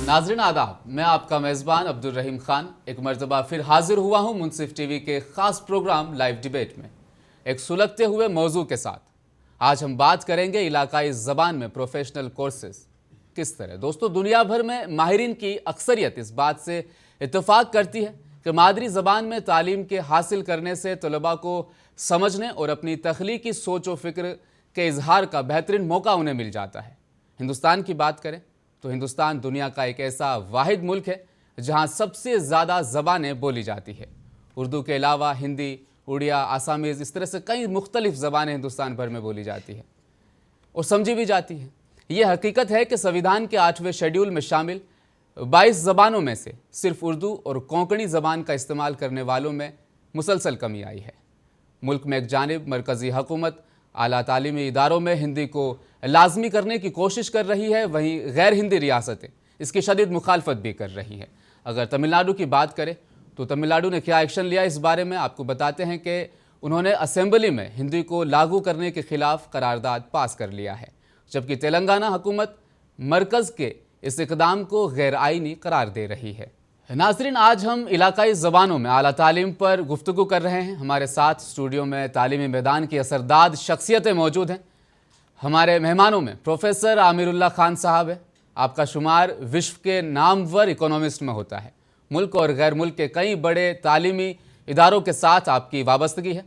नाज़रीन आदाब, मैं आपका मेज़बान अब्दुल रहीम खान एक मरतबा फिर हाजिर हुआ हूँ मुनसिफ टीवी के ख़ास प्रोग्राम लाइव डिबेट में एक सुलगते हुए मौजू के साथ। आज हम बात करेंगे इलाकाई ज़बान में प्रोफेशनल कोर्सेज किस तरह। दोस्तों, दुनिया भर में माहिरीन की अक्सरियत इस बात से इत्तफ़ाक़ करती है कि मादरी ज़बान में तालीम के हासिल करने से तलबा को समझने और अपनी तख्लीकी सोच व फ़िक्र के इजहार का बेहतरीन मौका उन्हें मिल जाता है। हिंदुस्तान की बात करें तो हिंदुस्तान दुनिया का एक ऐसा वाहिद मुल्क है जहां सबसे ज़्यादा ज़बानें बोली जाती है। उर्दू के अलावा हिंदी, उड़िया, आसामीज़, इस तरह से कई मुख्तलिफ़ ज़बानें हिंदुस्तान भर में बोली जाती है और समझी भी जाती है। ये हकीकत है कि संविधान के 8वें शेड्यूल में शामिल 22 ज़बानों में से सिर्फ उर्दू और कोंकणी ज़बान का इस्तेमाल करने वालों में मुसलसल कमी आई है। मुल्क में एक जानिब मरकज़ी हुकूमत आला तालीमी इदारों में हिंदी को लाजमी करने की कोशिश कर रही है, वहीं गैर हिंदी रियासतें इसकी शदीद मुखालफत भी कर रही हैं। अगर तमिलनाडु की बात करें तो तमिलनाडु ने क्या एक्शन लिया, इस बारे में आपको बताते हैं कि उन्होंने असेंबली में हिंदी को लागू करने के खिलाफ करारदाद पास कर लिया है, जबकि तेलंगाना हुकूमत मरकज़ के इस इक़दाम को गैर आइनी करार दे रही है। नाज़रीन, आज हम इलाकाई ज़बानों में आला तालीम पर गुफ्तगू कर रहे हैं। हमारे साथ स्टूडियो में तालीमी मैदान की असरदार शख्सियतें मौजूद हैं। हमारे मेहमानों में प्रोफेसर आमिरुल्लाह खान साहब है। आपका शुमार विश्व के नामवर इकोनॉमिस्ट में होता है। मुल्क और गैर मुल्क के कई बड़े तालीमी इदारों के साथ आपकी वाबस्तगी है।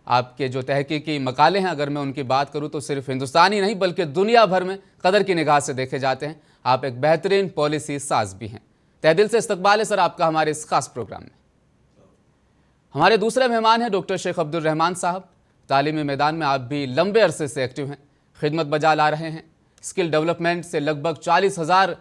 आपके जो तहकीकी मकाले हैं, अगर मैं उनकी बात करूँ तो सिर्फ हिंदुस्तान ही नहीं बल्कि दुनिया भर में कदर की निगाह से देखे जाते हैं। आप एक बेहतरीन पॉलिसी साज भी हैं। तहे दिल से इस्तकबाल है सर आपका हमारे इस खास प्रोग्राम में। हमारे दूसरे मेहमान हैं डॉक्टर शेख अब्दुल रहमान साहब। तालीमी मैदान में आप भी लंबे अरसे से एक्टिव हैं, खिदमत बजा ला रहे हैं। स्किल डेवलपमेंट से लगभग 40,000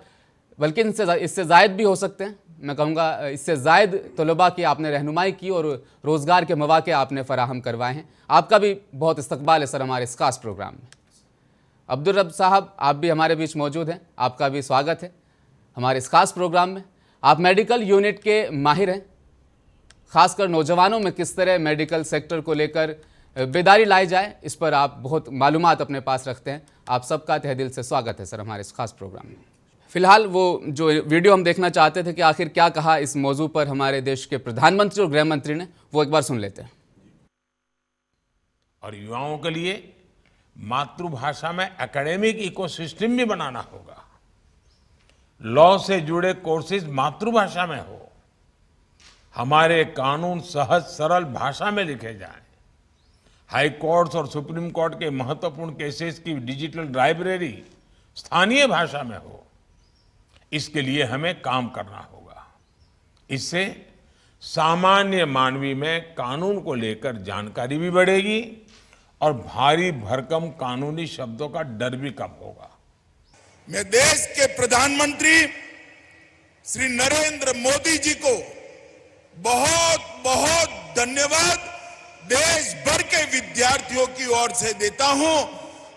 बल्कि इससे ज़ायद भी हो सकते हैं, मैं कहूँगा इससे ज़ायद तलबा की आपने रहनुमाई की और रोज़गार के मौक़े आपने फ़राहम करवाए हैं। आपका भी बहुत इस्तकबाल है सर हमारे इस खास प्रोग्राम में। अब्दुल रब साहब, आप भी हमारे बीच मौजूद हैं, आपका भी स्वागत है हमारे इस खास प्रोग्राम में। आप मेडिकल यूनिट के माहिर हैं, ख़ासकर नौजवानों में किस तरह मेडिकल सेक्टर को लेकर बेदारी लाई जाए, इस पर आप बहुत मालूमात अपने पास रखते हैं। आप सबका तहे दिल से स्वागत है सर हमारे इस खास प्रोग्राम में। फ़िलहाल वो जो वीडियो हम देखना चाहते थे कि आखिर क्या कहा इस मौजू पर हमारे देश के प्रधानमंत्री और गृह मंत्री ने, वो एक बार सुन लेते हैं। और युवाओं के लिए मातृभाषा में एकेडमिक इकोसिस्टम भी बनाना होगा। लॉ से जुड़े कोर्सेज मातृभाषा में हो, हमारे कानून सहज सरल भाषा में लिखे जाएं, हाई कोर्ट्स और सुप्रीम कोर्ट के महत्वपूर्ण केसेस की डिजिटल लाइब्रेरी स्थानीय भाषा में हो। इसके लिए हमें काम करना होगा। इससे सामान्य मानवी में कानून को लेकर जानकारी भी बढ़ेगी और भारी भरकम कानूनी शब्दों का डर भी कम होगा। मैं देश के प्रधानमंत्री श्री नरेंद्र मोदी जी को बहुत बहुत धन्यवाद देश भर के विद्यार्थियों की ओर से देता हूं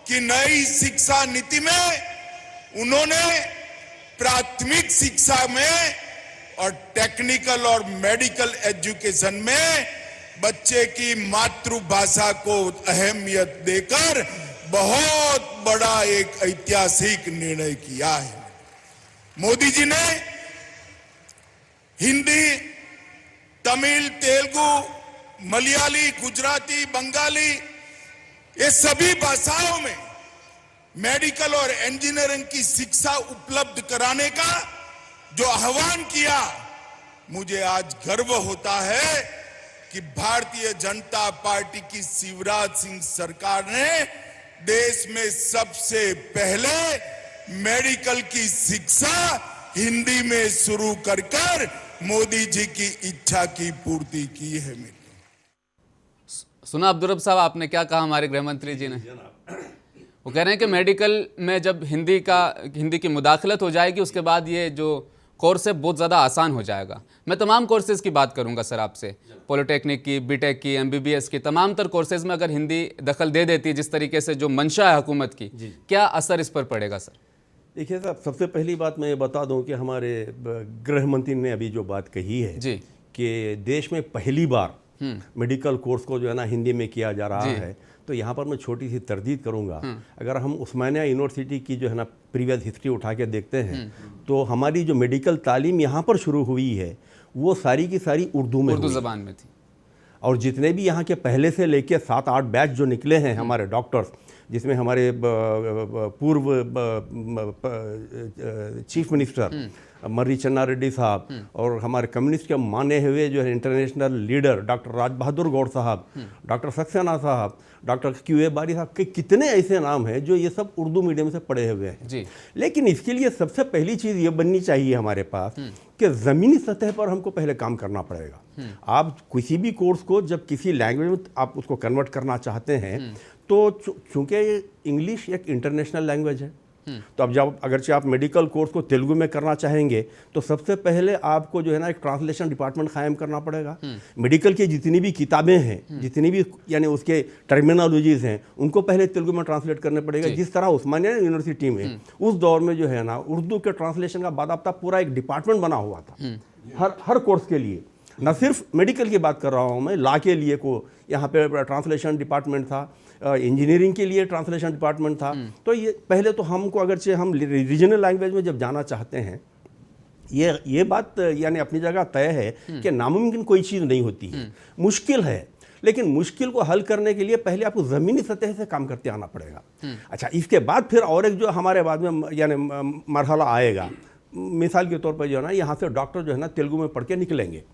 कि नई शिक्षा नीति में उन्होंने प्राथमिक शिक्षा में और टेक्निकल और मेडिकल एजुकेशन में बच्चे की मातृभाषा को अहमियत देकर बहुत बड़ा एक ऐतिहासिक निर्णय किया है। मोदी जी ने हिंदी, तमिल, तेलुगु, मलयाली, गुजराती, बंगाली ये सभी भाषाओं में मेडिकल और इंजीनियरिंग की शिक्षा उपलब्ध कराने का जो आह्वान किया, मुझे आज गर्व होता है कि भारतीय जनता पार्टी की शिवराज सिंह सरकार ने देश में सबसे पहले मेडिकल की शिक्षा हिंदी में शुरू कर मोदी जी की इच्छा की पूर्ति की है। सुना अब्दुल रब साहब आपने क्या कहा हमारे गृह मंत्री जी ने। वो कह रहे हैं कि मेडिकल में जब हिंदी की मुदाखलत हो जाएगी उसके बाद ये जो कोर्स है बहुत ज़्यादा आसान हो जाएगा। मैं तमाम कोर्सेज़ की बात करूंगा सर आपसे, पॉलिटेक्निक की, बीटेक की, एमबीबीएस की, तमाम तर कोर्सेज़ में अगर हिंदी दखल दे देती है जिस तरीके से जो मंशा है हुकूमत की, क्या असर इस पर पड़ेगा सर? देखिए साहब, सबसे पहली बात मैं ये बता दूं कि हमारे गृह मंत्री ने अभी जो बात कही है जी कि देश में पहली बार मेडिकल कोर्स को जो है ना हिंदी में किया जा रहा है, तो यहाँ पर मैं छोटी सी तरदीद करूँगा। अगर हम उस्मानिया यूनिवर्सिटी की जो है ना प्रीवियस हिस्ट्री उठा के देखते हैं तो हमारी जो मेडिकल तालीम यहाँ पर शुरू हुई है वो सारी की सारी उर्दू में, उर्दू ज़बान में थी। और जितने भी यहाँ के पहले से लेके 7-8 बैच जो निकले हैं हमारे डॉक्टर्स, जिसमें हमारे पूर्व चीफ मिनिस्टर मर्री चन्ना रेड्डी साहब और हमारे कम्युनिस्ट के माने हुए जो है international leader doctor Raj Bahadur गौर साहब, डॉक्टर सक्सेना साहब, डॉक्टर QA बारी साहब के कितने ऐसे नाम हैं जो ये सब उर्दू मीडियम से पढ़े हुए हैं जी। लेकिन इसके लिए सबसे पहली चीज़ ये बननी चाहिए हमारे पास कि ज़मीनी सतह पर हमको पहले काम करना पड़ेगा। आप किसी भी कोर्स को जब किसी लैंग्वेज में आप उसको कन्वर्ट करना चाहते हैं तो चूँकि इंग्लिश एक इंटरनेशनल लैंग्वेज है, तो अब जब अगरचे आप मेडिकल कोर्स को तेलुगु में करना चाहेंगे तो सबसे पहले आपको जो है ना एक ट्रांसलेशन डिपार्टमेंट कायम करना पड़ेगा। मेडिकल की जितनी भी किताबें हैं, जितनी भी यानी उसके टर्मिनोलॉजीज हैं, उनको पहले तेलुगु में ट्रांसलेट करने पड़ेगा। जिस तरह उस्मानिया यूनिवर्सिटी में उस दौर में जो है ना उर्दू के ट्रांसलेशन का बाकायदा पूरा एक डिपार्टमेंट बना हुआ था हर कोर्स के लिए। न सिर्फ मेडिकल की बात कर रहा हूँ मैं, लॉ के लिए को यहाँ पे ट्रांसलेशन डिपार्टमेंट था, इंजीनियरिंग के लिए ट्रांसलेशन डिपार्टमेंट था। तो ये पहले तो हमको अगरचे हम रीजनल लैंग्वेज में जब जाना चाहते हैं, ये बात यानी अपनी जगह तय है कि नामुमकिन कोई चीज़ नहीं होती है, मुश्किल है, लेकिन मुश्किल को हल करने के लिए पहले आपको ज़मीनी सतह से काम करते आना पड़ेगा। अच्छा, इसके बाद फिर और एक जो हमारे बाद में यानी मरहला आएगा, मिसाल के तौर पर जो है ना यहाँ से डॉक्टर जो है ना तेलुगु में पढ़ के निकलेंगे,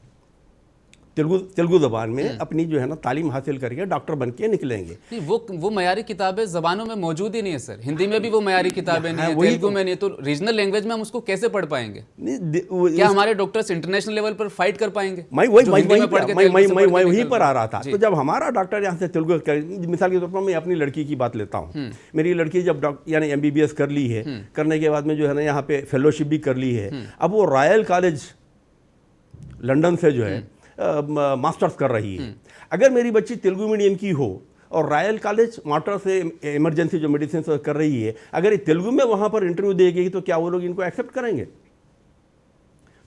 तेलुगु ज़बान में अपनी जो है ना तालीम हासिल करके डॉक्टर बन के निकलेंगे। नहीं, वो मयारी किताबें ज़बानों में मौजूद ही नहीं है सर। हिंदी में भी वो मयारी किताबें नहीं है, तेलुगु में नहीं, तो रीजनल लैंग्वेज में हम उसको कैसे पढ़ पाएंगे? क्या हमारे डॉक्टर्स इंटरनेशनल लेवल पर फाइट कर पाएंगे? मैं वहीं पर आ रहा था। तो जब हमारा डॉक्टर यहाँ से तेलुगु, मिसाल के तौर पर मैं अपनी लड़की की बात लेता हूँ, मेरी लड़की जब यानी MBBS कर ली है, करने के बाद में जो है ना यहाँ पे फेलोशिप भी कर ली है, अब वो रॉयल कॉलेज लंदन से जो है मास्टर्स कर रही है। अगर मेरी बच्ची तेलुगु मीडियम की हो और रॉयल कॉलेज मास्टर से इमरजेंसी जो मेडिसिन कर रही है, अगर ये तेलुगु में वहाँ पर इंटरव्यू देगी तो क्या वो लोग इनको एक्सेप्ट करेंगे?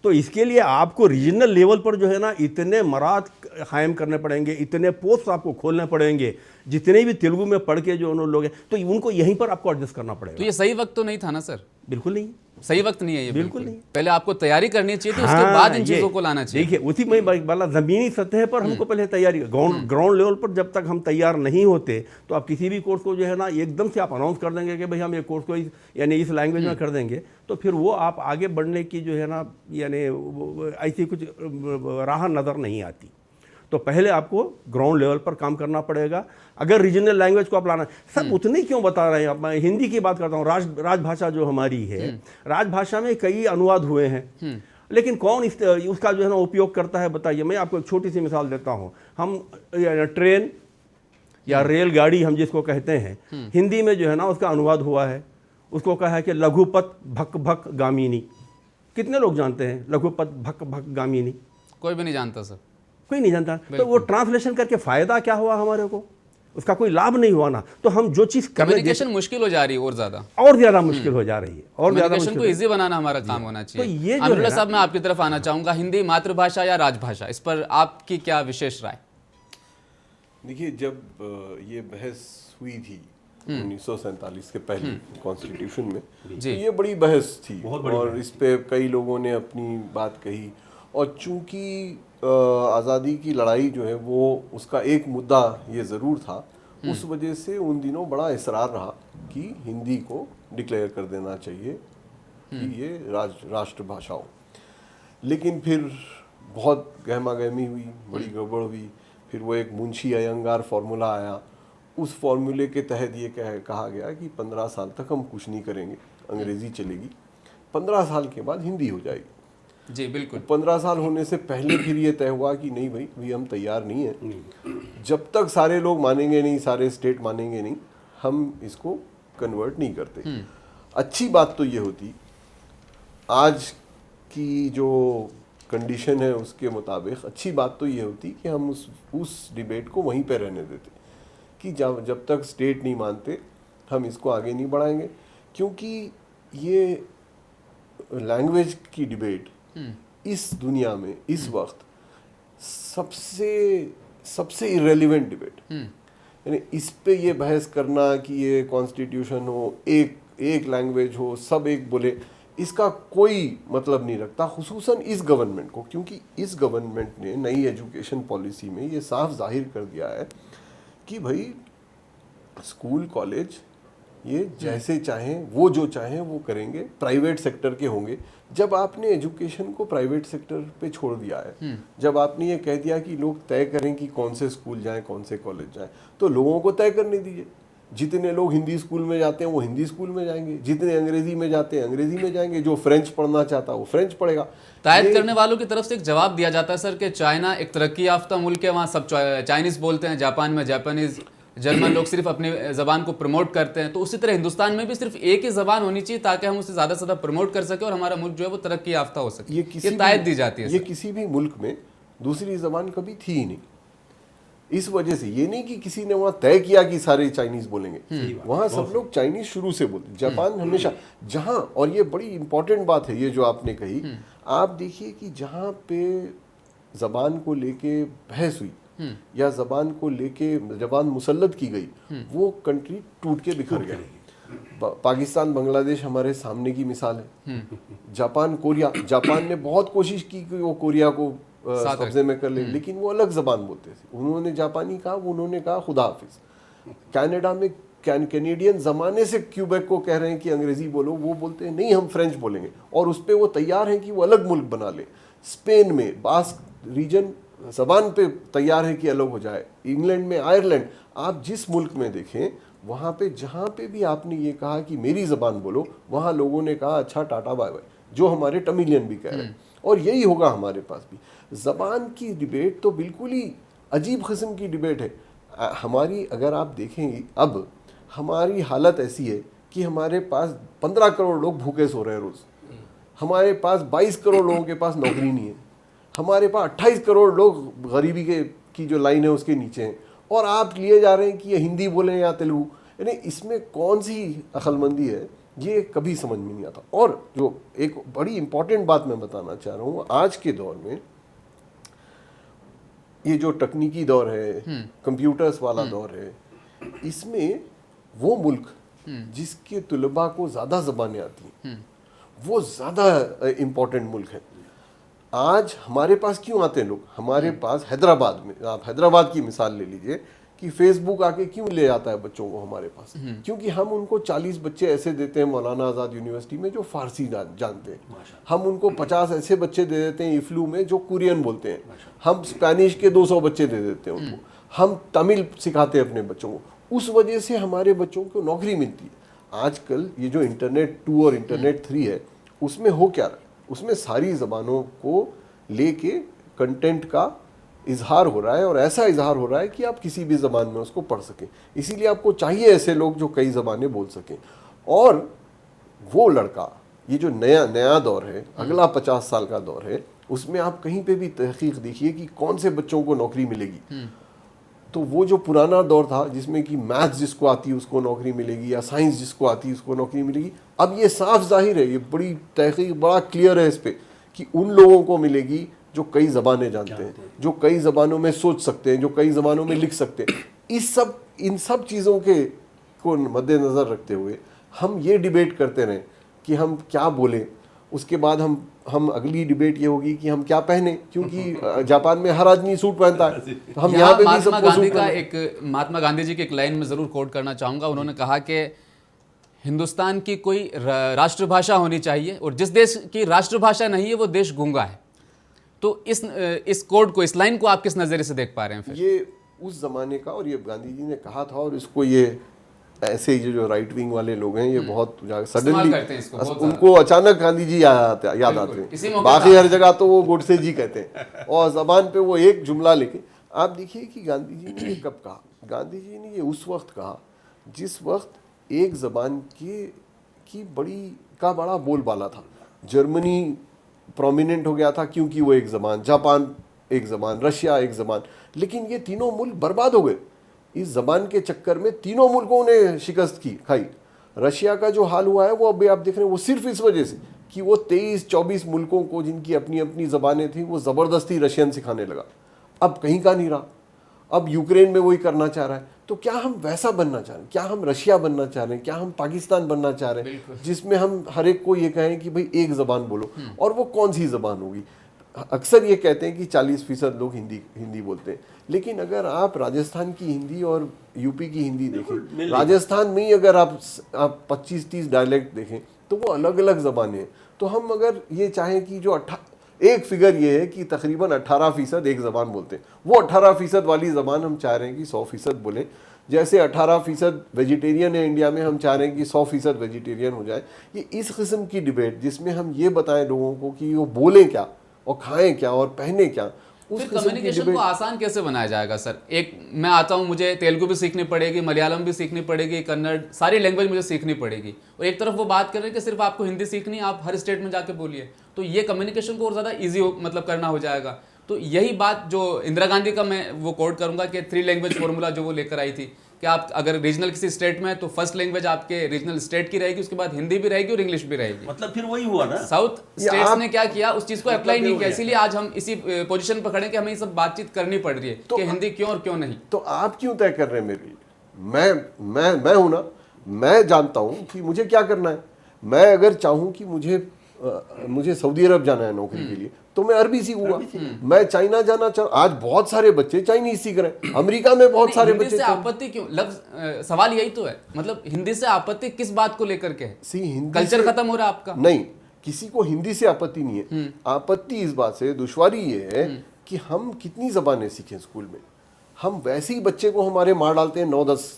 तो इसके लिए आपको रीजनल लेवल पर जो है ना इतने मराद कायम करने पड़ेंगे, इतने पोस्ट आपको खोलने पड़ेंगे, जितने भी तेलुगु में पढ़ के जो उन लोग हैं तो उनको यहीं पर आपको एडजस्ट करना पड़ेगा। तो ये सही वक्त तो नहीं था ना सर? बिल्कुल नहीं, सही वक्त नहीं है ये, बिल्कुल नहीं। पहले आपको तैयारी करनी चाहिए थी, उसके बाद इन चीजों को लाना चाहिए। देखिए, उसी में वाला जमीनी सतह पर हमको पहले तैयारी, ग्राउंड लेवल पर जब तक हम तैयार नहीं होते तो आप किसी भी कोर्स को जो है ना एकदम से आप अनाउंस कर देंगे कि भाई हम ये कोर्स को यानी इस लैंग्वेज में कर देंगे, तो फिर वो आप आगे बढ़ने की जो है ना यानी ऐसी कुछ राह नज़र नहीं आती। तो पहले आपको ग्राउंड लेवल पर काम करना पड़ेगा। अगर रीजनल लैंग्वेज को आप लाना, सब उतने क्यों बता रहे हैं? अब मैं हिंदी की बात करता हूँ, राजभाषा जो हमारी है, राजभाषा में कई अनुवाद हुए हैं, लेकिन कौन उसका जो है ना उपयोग करता है बताइए। मैं आपको एक छोटी सी मिसाल देता हूँ। हम ट्रेन या रेलगाड़ी हम जिसको कहते हैं, हिंदी में जो है ना उसका अनुवाद हुआ है, उसको कहा है कि लघुपथ भक भक गामिनी। कितने लोग जानते हैं लघुपथ भक भक गामिनी? कोई भी नहीं जानता सर, कोई नहीं जानता। तो वो ट्रांसलेशन करके फायदा क्या हुआ हमारे को? उसका कोई लाभ नहीं हुआ ना। तो हम जो चीज कम्युनिकेशन मुश्किल हो जा रही है, और ज्यादा मुश्किल हो जा रही है, और ज्यादा कम्युनिकेशन को इजी बनाना हमारा काम होना चाहिए। तो ये अमरुल्लाह साहब, मैं आपकी तरफ आना चाहूंगा। हिंदी मातृभाषा या राजभाषा, इस पर आपकी क्या विशेष राय? देखिए, जब ये बहस हुई थी 1947 के पहले कॉन्स्टिट्यूशन में, तो ये बड़ी बहस थी और इस पे कई लोगों ने अपनी बात कही। और चूंकि आज़ादी की लड़ाई जो है वो उसका एक मुद्दा ये ज़रूर था, उस वजह से उन दिनों बड़ा इसरार रहा कि हिंदी को डिक्लेयर कर देना चाहिए कि ये राष्ट्रभाषा हो। लेकिन फिर बहुत गहमा गहमी हुई, बड़ी गड़बड़ हुई। फिर वो एक मुंशी अयंगार फार्मूला आया, उस फार्मूले के तहत ये कहा गया कि 15 साल तक हम कुछ नहीं करेंगे, अंग्रेज़ी चलेगी, 15 साल के बाद हिंदी हो जाएगी। जी बिल्कुल। 15 साल होने से पहले फिर ये तय हुआ कि नहीं भाई हम तैयार नहीं हैं, जब तक सारे लोग मानेंगे नहीं, सारे स्टेट मानेंगे नहीं, हम इसको कन्वर्ट नहीं करते। अच्छी बात तो ये होती, आज की जो कंडीशन है उसके मुताबिक अच्छी बात तो ये होती कि हम उस डिबेट को वहीं पे रहने देते कि जब तक स्टेट नहीं मानते हम इसको आगे नहीं बढ़ाएंगे। क्योंकि ये लैंग्वेज की डिबेट इस दुनिया में इस वक्त सबसे सबसे इरेलीवेंट डिबेट। यानी इस पे ये बहस करना कि ये कॉन्स्टिट्यूशन हो, एक लैंग्वेज हो, सब एक बोले, इसका कोई मतलब नहीं रखता, खुसूसन इस गवर्नमेंट को, क्योंकि इस गवर्नमेंट ने नई एजुकेशन पॉलिसी में ये साफ जाहिर कर दिया है कि भाई स्कूल कॉलेज ये जैसे चाहें, वो जो चाहें वो करेंगे, प्राइवेट सेक्टर के होंगे। जब आपने एजुकेशन को प्राइवेट सेक्टर पे छोड़ दिया है, जब आपने ये कह दिया कि लोग तय करें कि कौन से स्कूल जाएं, कौन से कॉलेज जाएं, तो लोगों को तय करने दीजिए। जितने लोग हिंदी स्कूल में जाते हैं वो हिंदी स्कूल में जाएंगे, जितने अंग्रेजी में जाते हैं अंग्रेजी में जाएंगे, जो फ्रेंच पढ़ना चाहता है वो फ्रेंच पढ़ेगा। तायद करने वालों की तरफ से एक जवाब दिया जाता है सर कि चाइना एक तरक्की याफ्ता मुल्क है, वहाँ सब चाइनीज बोलते हैं, जापान में जापानीज, जर्मन लोग सिर्फ अपनी ज़बान को प्रमोट करते हैं। तो उसी तरह हिंदुस्तान में भी सिर्फ एक ही ज़बान होनी चाहिए ताकि हम उसे ज़्यादा से ज़्यादा प्रमोट कर सकें और हमारा मुल्क जो है वो तरक्की याफ्ता हो सके। ये तायद दी जाती है। ये किसी भी मुल्क में दूसरी ज़बान कभी थी ही नहीं। इस वजह से ये नहीं कि किसी ने वहाँ तय किया कि सारे चाइनीज बोलेंगे, वहाँ सब लोग चाइनीज शुरू से बोलते। जापान हमेशा जहाँ, और ये बड़ी इंपॉर्टेंट बात है ये जो आपने कही, आप देखिए कि जहाँ पे ज़बान को लेके बहस हुई या ज़बान को लेके ज़बान मुसल्लत की गई, वो कंट्री टूट के बिखर गया। पाकिस्तान बांग्लादेश हमारे सामने की मिसाल है। जापान कोरिया, जापान ने बहुत कोशिश की कि वो कोरिया को कब्जे में कर ले, लेकिन वो अलग ज़बान बोलते थे। उन्होंने जापानी कहा, उन्होंने कहा खुदा हाफिज। कनाडा में कैनेडियन ज़माने से क्यूबेक को कह रहे हैं कि अंग्रेज़ी बोलो, वो बोलते हैं नहीं हम फ्रेंच बोलेंगे, और उस पर वो तैयार हैं कि वो अलग मुल्क बना ले। स्पेन में बास्क रीजन ज़बान पे तैयार है कि अलग हो जाए। इंग्लैंड में, आयरलैंड, आप जिस मुल्क में देखें वहाँ पे जहाँ पे भी आपने ये कहा कि मेरी ज़बान बोलो, वहाँ लोगों ने कहा अच्छा टाटा बाय बाय, जो हमारे तमिलियन भी कह रहे हैं। और यही होगा हमारे पास भी। ज़बान की डिबेट तो बिल्कुल ही अजीब किस्म की डिबेट है हमारी। अगर आप देखें अब हमारी हालत ऐसी है कि हमारे पास 15 करोड़ लोग भूखे सो रहे हैं रोज़, हमारे पास 22 करोड़ लोगों के पास नौकरी नहीं है, हमारे पास 28 करोड़ लोग गरीबी की जो लाइन है उसके नीचे हैं, और आप लिए जा रहे हैं कि ये हिंदी बोलें या तेलुगु। यानी इसमें कौन सी अक्लमंदी है, ये कभी समझ में नहीं आता। और जो एक बड़ी इंपॉर्टेंट बात मैं बताना चाह रहा हूँ, आज के दौर में ये जो तकनीकी दौर है, कंप्यूटर्स वाला दौर है, इसमें वो मुल्क जिसके तुलबा को ज़्यादा ज़बानें आती हैं, वो ज़्यादा इम्पोर्टेंट मुल्क है। आज हमारे पास क्यों आते हैं लोग? हमारे पास हैदराबाद में, आप हैदराबाद की मिसाल ले लीजिए कि फेसबुक आके क्यों ले आता है बच्चों को हमारे पास, क्योंकि हम उनको 40 बच्चे ऐसे देते हैं मौलाना आज़ाद यूनिवर्सिटी में जो फारसी जानते हैं, हम उनको 50 ऐसे बच्चे दे देते हैं इफ्लू में जो कुरियन बोलते हैं, हम स्पेनिश के 200 बच्चे दे देते हैं उनको, हम तमिल सिखाते हैं अपने बच्चों को। उस वजह से हमारे बच्चों को नौकरी मिलती है। आजकल ये जो इंटरनेट 2 और इंटरनेट 3 है, उसमें हो क्या रहा है, उसमें सारी ज़बानों को लेके कंटेंट का इजहार हो रहा है, और ऐसा इजहार हो रहा है कि आप किसी भी ज़बान में उसको पढ़ सकें। इसीलिए आपको चाहिए ऐसे लोग जो कई ज़बानें बोल सकें। और वो लड़का, ये जो नया दौर है, अगला 50 साल का दौर है, उसमें आप कहीं पे भी तहकीक देखिए कि कौन से बच्चों को नौकरी मिलेगी। तो वो जो पुराना दौर था जिसमें कि मैथ्स जिसको आती है उसको नौकरी मिलेगी, या साइंस जिसको आती है उसको नौकरी मिलेगी, अब ये साफ जाहिर है, ये बड़ी तहकीक बड़ा क्लियर है इस पर कि उन लोगों को मिलेगी जो कई ज़बानें जानते हैं, जो कई ज़बानों में सोच सकते हैं, जो कई ज़बानों में लिख सकते हैं। इन सब चीज़ों को मद्देनज़र रखते हुए हम ये डिबेट करते रहें कि हम क्या बोलें, उसके बाद हम अगली डिबेट ये होगी कि हम क्या पहने, क्योंकि जापान में हर आदमी सूट पहनता है, तो हम यहाँ पे भी सबको सूट पहने। महात्मा गांधी जी की एक लाइन में ज़रूर कोट करना चाहूँगा। उन्होंने कहा कि हिंदुस्तान की कोई राष्ट्रभाषा होनी चाहिए, और जिस देश की राष्ट्रभाषा नहीं है वो देश गूंगा है। तो इस कोड को, इस लाइन को आप किस नज़रिए से देख पा रहे हैं फिर? ये उस ज़माने का, और ये गांधी जी ने कहा था, और इसको ये ऐसे ये जो राइट विंग वाले लोग हैं ये बहुत सडनली उनको अचानक गांधी जी याद आते हैं। बाकी हर जगह तो वो गोडसे जी कहते हैं, और ज़बान पे वो एक जुमला लेके। आप देखिए कि गांधी जी ने ये कब कहा? गांधी जी ने ये उस वक्त कहा जिस वक्त एक ज़बान की बड़ा बोलबाला था। जर्मनी प्रोमिनेंट हो गया था क्योंकि वो एक ज़बान, जापान एक ज़बान, रशिया एक ज़बान, लेकिन ये तीनों मुल्क बर्बाद हो गए इस ज़बान के चक्कर में। तीनों मुल्कों ने शिकस्त खाई। रशिया का जो हाल हुआ है वो अभी आप देख रहे हैं, वो सिर्फ इस वजह से कि वो 23-24 मुल्कों को जिनकी अपनी अपनी ज़बानें थी वो ज़बरदस्ती रशियन सिखाने लगा, अब कहीं का नहीं रहा। अब यूक्रेन में वही करना चाह रहा है। तो क्या हम वैसा बनना चाह रहे हैं? क्या हम रशिया बनना चाह रहे हैं? क्या हम पाकिस्तान बनना चाह रहे हैं जिसमें हम हर एक को ये कहें कि भाई एक ज़बान बोलो? और वो कौन सी ज़बान होगी? अक्सर ये कहते हैं कि 40% लोग हिंदी बोलते हैं, लेकिन अगर आप राजस्थान की हिंदी और यूपी की हिंदी देखें, राजस्थान में ही अगर आप 25-30 डायलेक्ट देखें तो वो अलग अलग ज़बानें हैं। तो हम अगर ये चाहें कि जो एक फिगर ये है कि तकरीबन 18% एक ज़बान बोलते हैं, वो 18% वाली ज़बान हम चाह रहे हैं कि 100% बोलें। जैसे 18% वेजिटेरियन है इंडिया में, हम चाह रहे हैं कि 100% वेजिटेरियन हो जाए। ये इस किस्म की डिबेट जिसमें हम ये बताएं लोगों को कि वो बोलें क्या और खाएं क्या और पहने क्या, उस फिर किस्म की कम्युनिकेशन को डिबेट। आसान कैसे बनाया जाएगा सर? एक मैं आता हूँ, मुझे तेलुगु भी सीखनी पड़ेगी, मलयालम भी सीखनी पड़ेगी, कन्नड़, सारी लैंग्वेज मुझे सीखनी पड़ेगी, और एक तरफ वो बात कर रहे हैं कि सिर्फ आपको हिंदी सीखनी है, आप हर स्टेट में जाके बोलिए। तो ये कम्युनिकेशन को और ज़्यादा ईजी मतलब करना हो जाएगा। तो यही बात जो इंदिरा गांधी का मैं वो कोट करूंगा कि 3 लैंग्वेज फॉर्मूला जो वो लेकर आई थी कि आप अगर रीजनल किसी स्टेट में है तो फर्स्ट लैंग्वेज आपके रीजनल स्टेट की रहेगी, उसके बाद हिंदी भी रहेगी और इंग्लिश भी रहेगी। मतलब फिर वही हुआ ना, साउथ स्टेट्स आप- ने क्या किया, उस चीज को अप्लाई नहीं किया, इसीलिए आज हम इसी पोजीशन पर खड़े हैं कि हमें ये सब बातचीत करनी पड़ रही है कि हिंदी क्यों और क्यों नहीं। तो आप क्यों तय कर रहे हैं मेरे लिए? मैं हूं ना, मैं जानता हूं कि मुझे क्या करना है। मैं अगर चाहूं कि मुझे सऊदी अरब जाना है नौकरी के लिए तो मैं अरबी सीखूंगा। मैं चाइना जाना चाहूँ, आज बहुत सारे बच्चे चाइनीज सीख रहे हैं, अमेरिका में बहुत सारे हिंदी बच्चे से आपत्ति क्यों? सवाल यही तो है, मतलब हिंदी से आपत्ति किस बात को लेकर के है? हिंदी कल्चर से- खत्म हो रहा है आपका? नहीं, किसी को हिंदी से आपत्ति नहीं है। आपत्ति इस बात से, दुश्वारी ये है कि हम कितनी जबानें सीखें स्कूल में। हम वैसे ही बच्चे को हमारे मार डालते हैं 9-10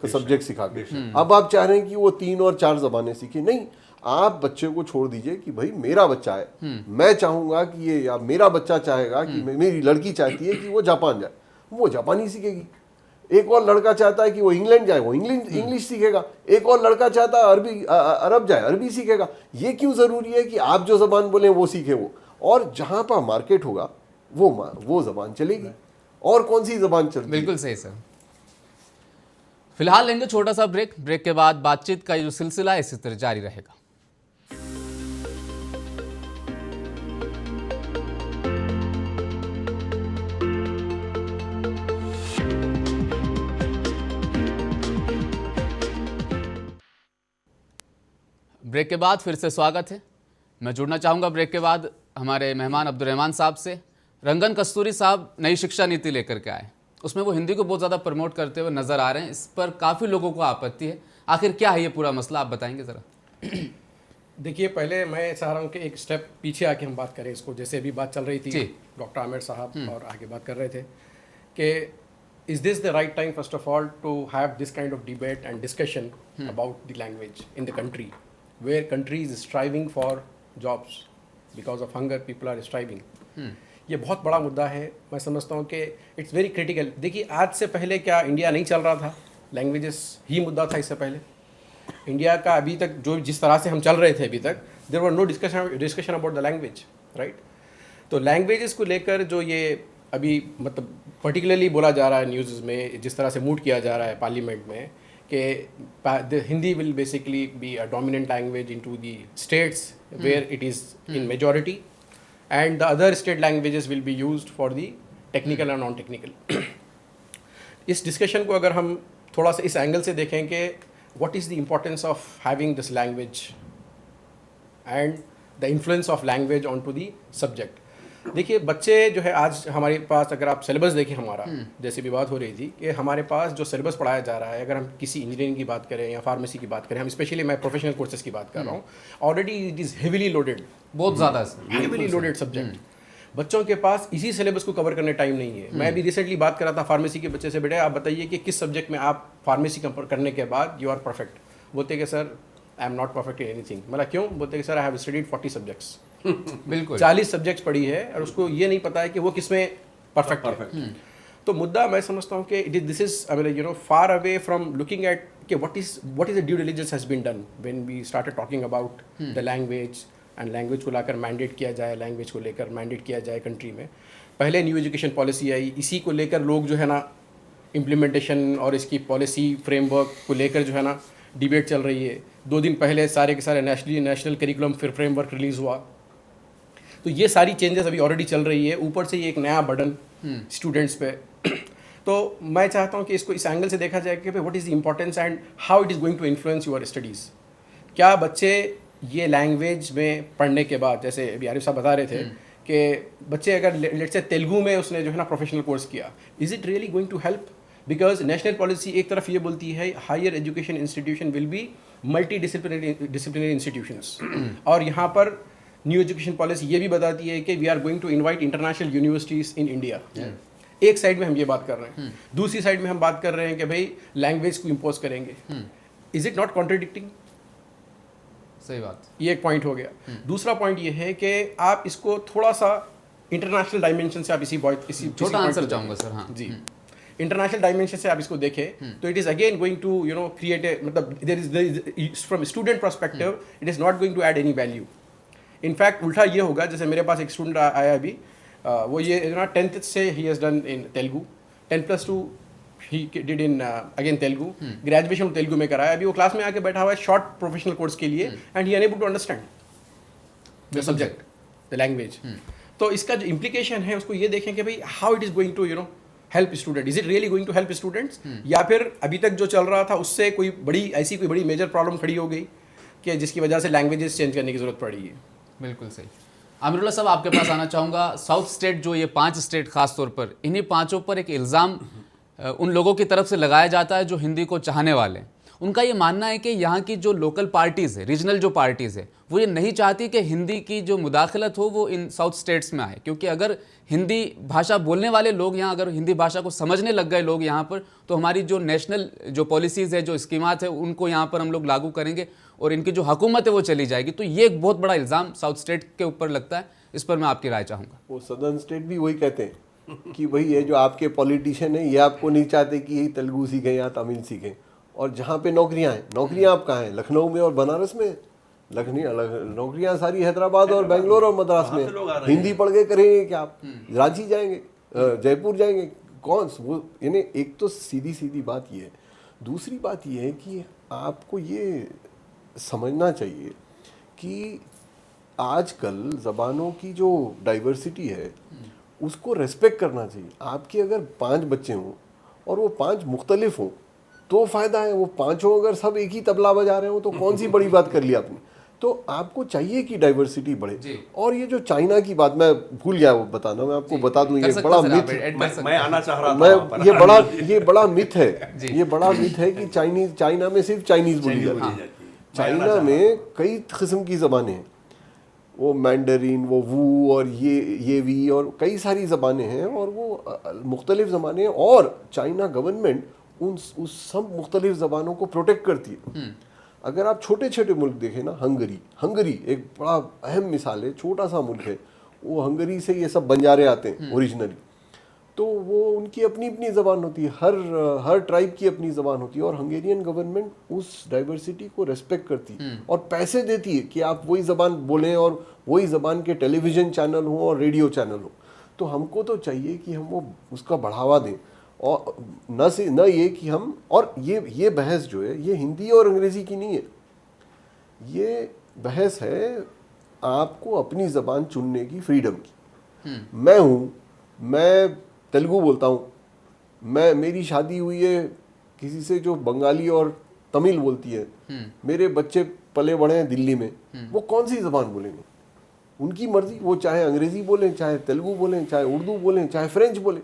सब्जेक्ट सिखा के। अब आप चाह रहे हैं कि वो 3 और 4 जबानें सीखे। नहीं, आप बच्चे को छोड़ दीजिए कि भाई मेरा बच्चा है, मैं चाहूंगा कि ये, या मेरा बच्चा चाहेगा कि मेरी लड़की चाहती है कि वो जापान जाए, वो जापानी सीखेगी। एक और लड़का चाहता है कि वो इंग्लैंड जाए, वो इंग्लिश सीखेगा। एक और लड़का चाहता है अरब जाए, अरबी सीखेगा। ये क्यों जरूरी है कि आप जो जबान बोले वो सीखे वो? और जहां पर मार्केट होगा वो जबान चलेगी। और कौन सी जबान चलती है? बिल्कुल सही सर। फिलहाल लेंगे छोटा सा ब्रेक के बाद बातचीत का ये जो सिलसिला है इसी तरह जारी रहेगा। ब्रेक के बाद फिर से स्वागत है। मैं जुड़ना चाहूँगा ब्रेक के बाद हमारे मेहमान अब्दुर्रहमान साहब से। रंगन कस्तूरी साहब नई शिक्षा नीति लेकर के आए, उसमें वो हिंदी को बहुत ज़्यादा प्रमोट करते हुए नज़र आ रहे हैं। इस पर काफ़ी लोगों को आपत्ति है। आखिर क्या है ये पूरा मसला, आप बताएंगे ज़रा? देखिए, पहले मैं चाह रहा हूँ कि एक स्टेप पीछे आके हम बात करें इसको। जैसे अभी बात चल रही थी, डॉक्टर आमिर साहब और आगे बात कर रहे थे कि is this the right time first of all to have this kind of debate and discussion about the language in the country where country is striving for jobs because of hunger, people are striving. ये बहुत बड़ा मुद्दा है। मैं समझता हूँ कि it's very critical. देखिए, आज से पहले क्या इंडिया नहीं चल रहा था? लैंग्वेजेस ही मुद्दा था इससे पहले। इंडिया का अभी तक जो जिस तरह से हम चल रहे थे अभी तक, there were no discussion about the language, right? तो लैंग्वेजेस को लेकर जो ये अभी मतलब पर्टिकुलरली बोला जा रहा है न्यूज़ में, जिस तरह से मूड किया जा रहा है पार्लियामेंट में कि Hindi will basically be a dominant language into the states where it is in majority and the other state languages will be used for the technical and non-technical. इस डिस्कशन को अगर हम थोड़ा सा इस एंगल से देखें कि what is the importance of having this language and the influence of language onto the subject. देखिए, बच्चे जो है आज हमारे पास, अगर आप सिलेबस देखें हमारा, जैसे भी बात हो रही थी कि हमारे पास जो सिलेबस पढ़ाया जा रहा है, अगर हम किसी इंजीनियरिंग की बात करें या फार्मेसी की बात करें, हम स्पेशली मैं प्रोफेशनल कोर्सेज की बात कर रहा हूँ, already it is heavily loaded, बहुत ज़्यादा हेविली लोडेड सब्जेक्ट। बच्चों के पास इसी सिलेबस को कवर करने टाइम नहीं है। मैं अभी रिसेंटली बात कर रहा था फार्मेसी के बच्चे से, बेटे आप बताइए कि किस सब्जेक्ट में आप फार्मेसी करने के बाद यू आर परफेक्ट? बोलते कि sir I am not perfect in anything. मतलब क्यों? बोलते कि sir I have studied 40 subjects. बिल्कुल 40 सब्जेक्ट्स पढ़ी है और उसको ये नहीं पता है कि वो किसमें परफेक्ट है। तो मुद्दा मैं समझता हूँ कि this is I mean you know far away from looking at कि what is the due diligence has been done when we started talking about the language and language को लाकर मैंडेट किया जाए, लैंग्वेज को लेकर मैंडेट किया जाए country में। पहले न्यू एजुकेशन पॉलिसी आई, इसी को लेकर लोग जो है ना इम्प्लीमेंटेशन और इसकी पॉलिसी फ्रेमवर्क को लेकर जो है ना डिबेट चल रही है। 2 दिन पहले सारे के सारे नेशनल करिकुलम फिर फ्रेमवर्क रिलीज़ हुआ। तो ये सारी चेंजेस अभी ऑलरेडी चल रही है। ऊपर से ये एक नया बर्डन स्टूडेंट्स पे। तो मैं चाहता हूँ कि इसको इस एंगल से देखा जाए कि what is the importance and how it is going to influence your studies. क्या बच्चे ये लैंग्वेज में पढ़ने के बाद, जैसे अभी आरिफ साहब बता रहे थे कि बच्चे अगर लेट्स से तेलुगु में उसने जो है ना प्रोफेशनल कोर्स किया, is it really going to help? Because national policy एक तरफ ये बोलती है higher education institution will be multidisciplinary institutions, और यहाँ पर न्यू एजुकेशन पॉलिसी ये भी बताती है कि we are going to invite international universities in India. एक साइड में हम ये बात कर रहे हैं, दूसरी साइड में हम बात कर रहे हैं कि भाई लैंग्वेज को इम्पोज करेंगे। Is it not contradicting? सही बात। ये एक पॉइंट हो गया। दूसरा पॉइंट ये है कि आप इसको थोड़ा सा इंटरनेशनल डायमेंशन से आप इसी छोटा आंसर चाहूंगा सर। हाँ जी, इंटरनेशनल डायमेंशन से आप इसको देखें तो it is again going to create a, मतलब there is from student perspective it is not going to add any value. In fact उल्टा ये होगा, जैसे मेरे पास एक स्टूडेंट आया अभी, वो ये 10th से he has done in Telugu, 10+2 he did in again Telugu, graduation Telugu में कराया। अभी वो क्लास में आके बैठा हुआ है शॉर्ट प्रोफेशनल कोर्स के लिए, and he unable to understand the subject, the language. तो इसका जो इम्प्लीकेशन है उसको ये देखें कि भाई how it is going to help student, is it really going to help students, या फिर अभी तक जो चल रहा था उससे कोई बड़ी मेजर प्रॉब्लम खड़ी हो गई कि जिसकी वजह से लैंग्वेजेस चेंज करने की जरूरत पड़ी है। बिल्कुल सही। आमिरुल्लाह साहब, आपके पास आना चाहूँगा। साउथ स्टेट जो ये 5 स्टेट खास तौर पर, इन्हीं 5 पर एक इल्ज़ाम उन लोगों की तरफ से लगाया जाता है जो हिंदी को चाहने वाले हैं। उनका ये मानना है कि यहाँ की जो लोकल पार्टीज़ है, रीजनल जो पार्टीज़ है, वो ये नहीं चाहती कि हिंदी की जो मुदाखलत हो वो इन साउथ स्टेट्स में आए, क्योंकि अगर हिंदी भाषा बोलने वाले लोग यहाँ, अगर हिंदी भाषा को समझने लग गए लोग यहाँ पर, तो हमारी जो नेशनल जो पॉलिसीज़ है, जो स्कीमात है, उनको यहाँ पर हम लोग लागू करेंगे और इनकी जो हुकूमत है वो चली जाएगी। तो ये एक बहुत बड़ा इल्ज़ाम साउथ स्टेट के ऊपर लगता है, इस पर मैं आपकी राय चाहूँगा। वो सदर्न स्टेट भी वही कहते हैं कि भाई ये जो आपके पॉलिटिशियन हैं ये आपको नहीं चाहते कि यही तेलुगु सीखें या तमिल सीखें, और जहाँ पे नौकरियाँ हैं, नौकरियाँ आप कहाँ हैं? लखनऊ में और बनारस में। नौकरियाँ सारी हैदराबाद और बेंगलोर और मद्रास में। हिंदी पढ़ के करेंगे क्या आप? रांची जाएंगे, जयपुर जाएंगे, कौन वो? यानी एक तो सीधी सीधी बात ये है। दूसरी बात ये है कि आपको ये समझना चाहिए कि आजकल ज़बानों की जो डाइवर्सिटी है उसको रेस्पेक्ट करना चाहिए। आपके अगर 5 बच्चे हों और वो 5 मुख्तलिफ हों तो फ़ायदा है। वो 5 अगर सब एक ही तबला बजा रहे हो तो कौन सी बड़ी बात कर ली आपने? तो आपको चाहिए कि डाइवर्सिटी बढ़े। और ये जो चाइना की बात, मैं भूल गया वो बताना, मैं आपको बता दूं, ये बड़ा मिथ, मैं आना चाह रहा था, ये बड़ा मिथ है। ये बड़ा मिथ है कि चाइना में सिर्फ चाइनीज बोली जाती है। चाइना में कई किस्म की ज़बानें हैं, वो मैंडरीन, वो वू और ये वी और कई सारी ज़बानें हैं, और वो मुख्तलिफ ज़बानें हैं, और चाइना गवर्नमेंट उस सब मुख्तलिफ ज़बानों को प्रोटेक्ट करती है। अगर आप छोटे छोटे मुल्क देखें ना, हंगरी एक बड़ा अहम मिसाल है, छोटा सा मुल्क है, वो हंगरी से ये सब बंजारे आते हैं ओरिजिनली, तो वो उनकी अपनी अपनी ज़बान होती है, हर ट्राइब की अपनी ज़बान होती है, और हंगेरियन गवर्नमेंट उस डाइवर्सिटी को रेस्पेक्ट करती है और पैसे देती है कि आप वही ज़बान बोलें और वही ज़बान के टेलीविज़न चैनल हों और रेडियो चैनल हो। तो हमको तो चाहिए कि हम वो उसका बढ़ावा दें, और न ये कि हम, और ये बहस जो है ये हिंदी और अंग्रेज़ी की नहीं है, ये बहस है आपको अपनी ज़बान चुनने की, फ्रीडम की। मैं तेलुगु बोलता हूँ, मेरी शादी हुई है किसी से जो बंगाली और तमिल बोलती है, मेरे बच्चे पले बड़े हैं दिल्ली में, वो कौन सी ज़बान बोलेंगे? उनकी मर्जी, वो चाहे अंग्रेज़ी बोलें, चाहे तेलुगु बोलें, चाहे उर्दू बोलें, चाहे फ्रेंच बोलें।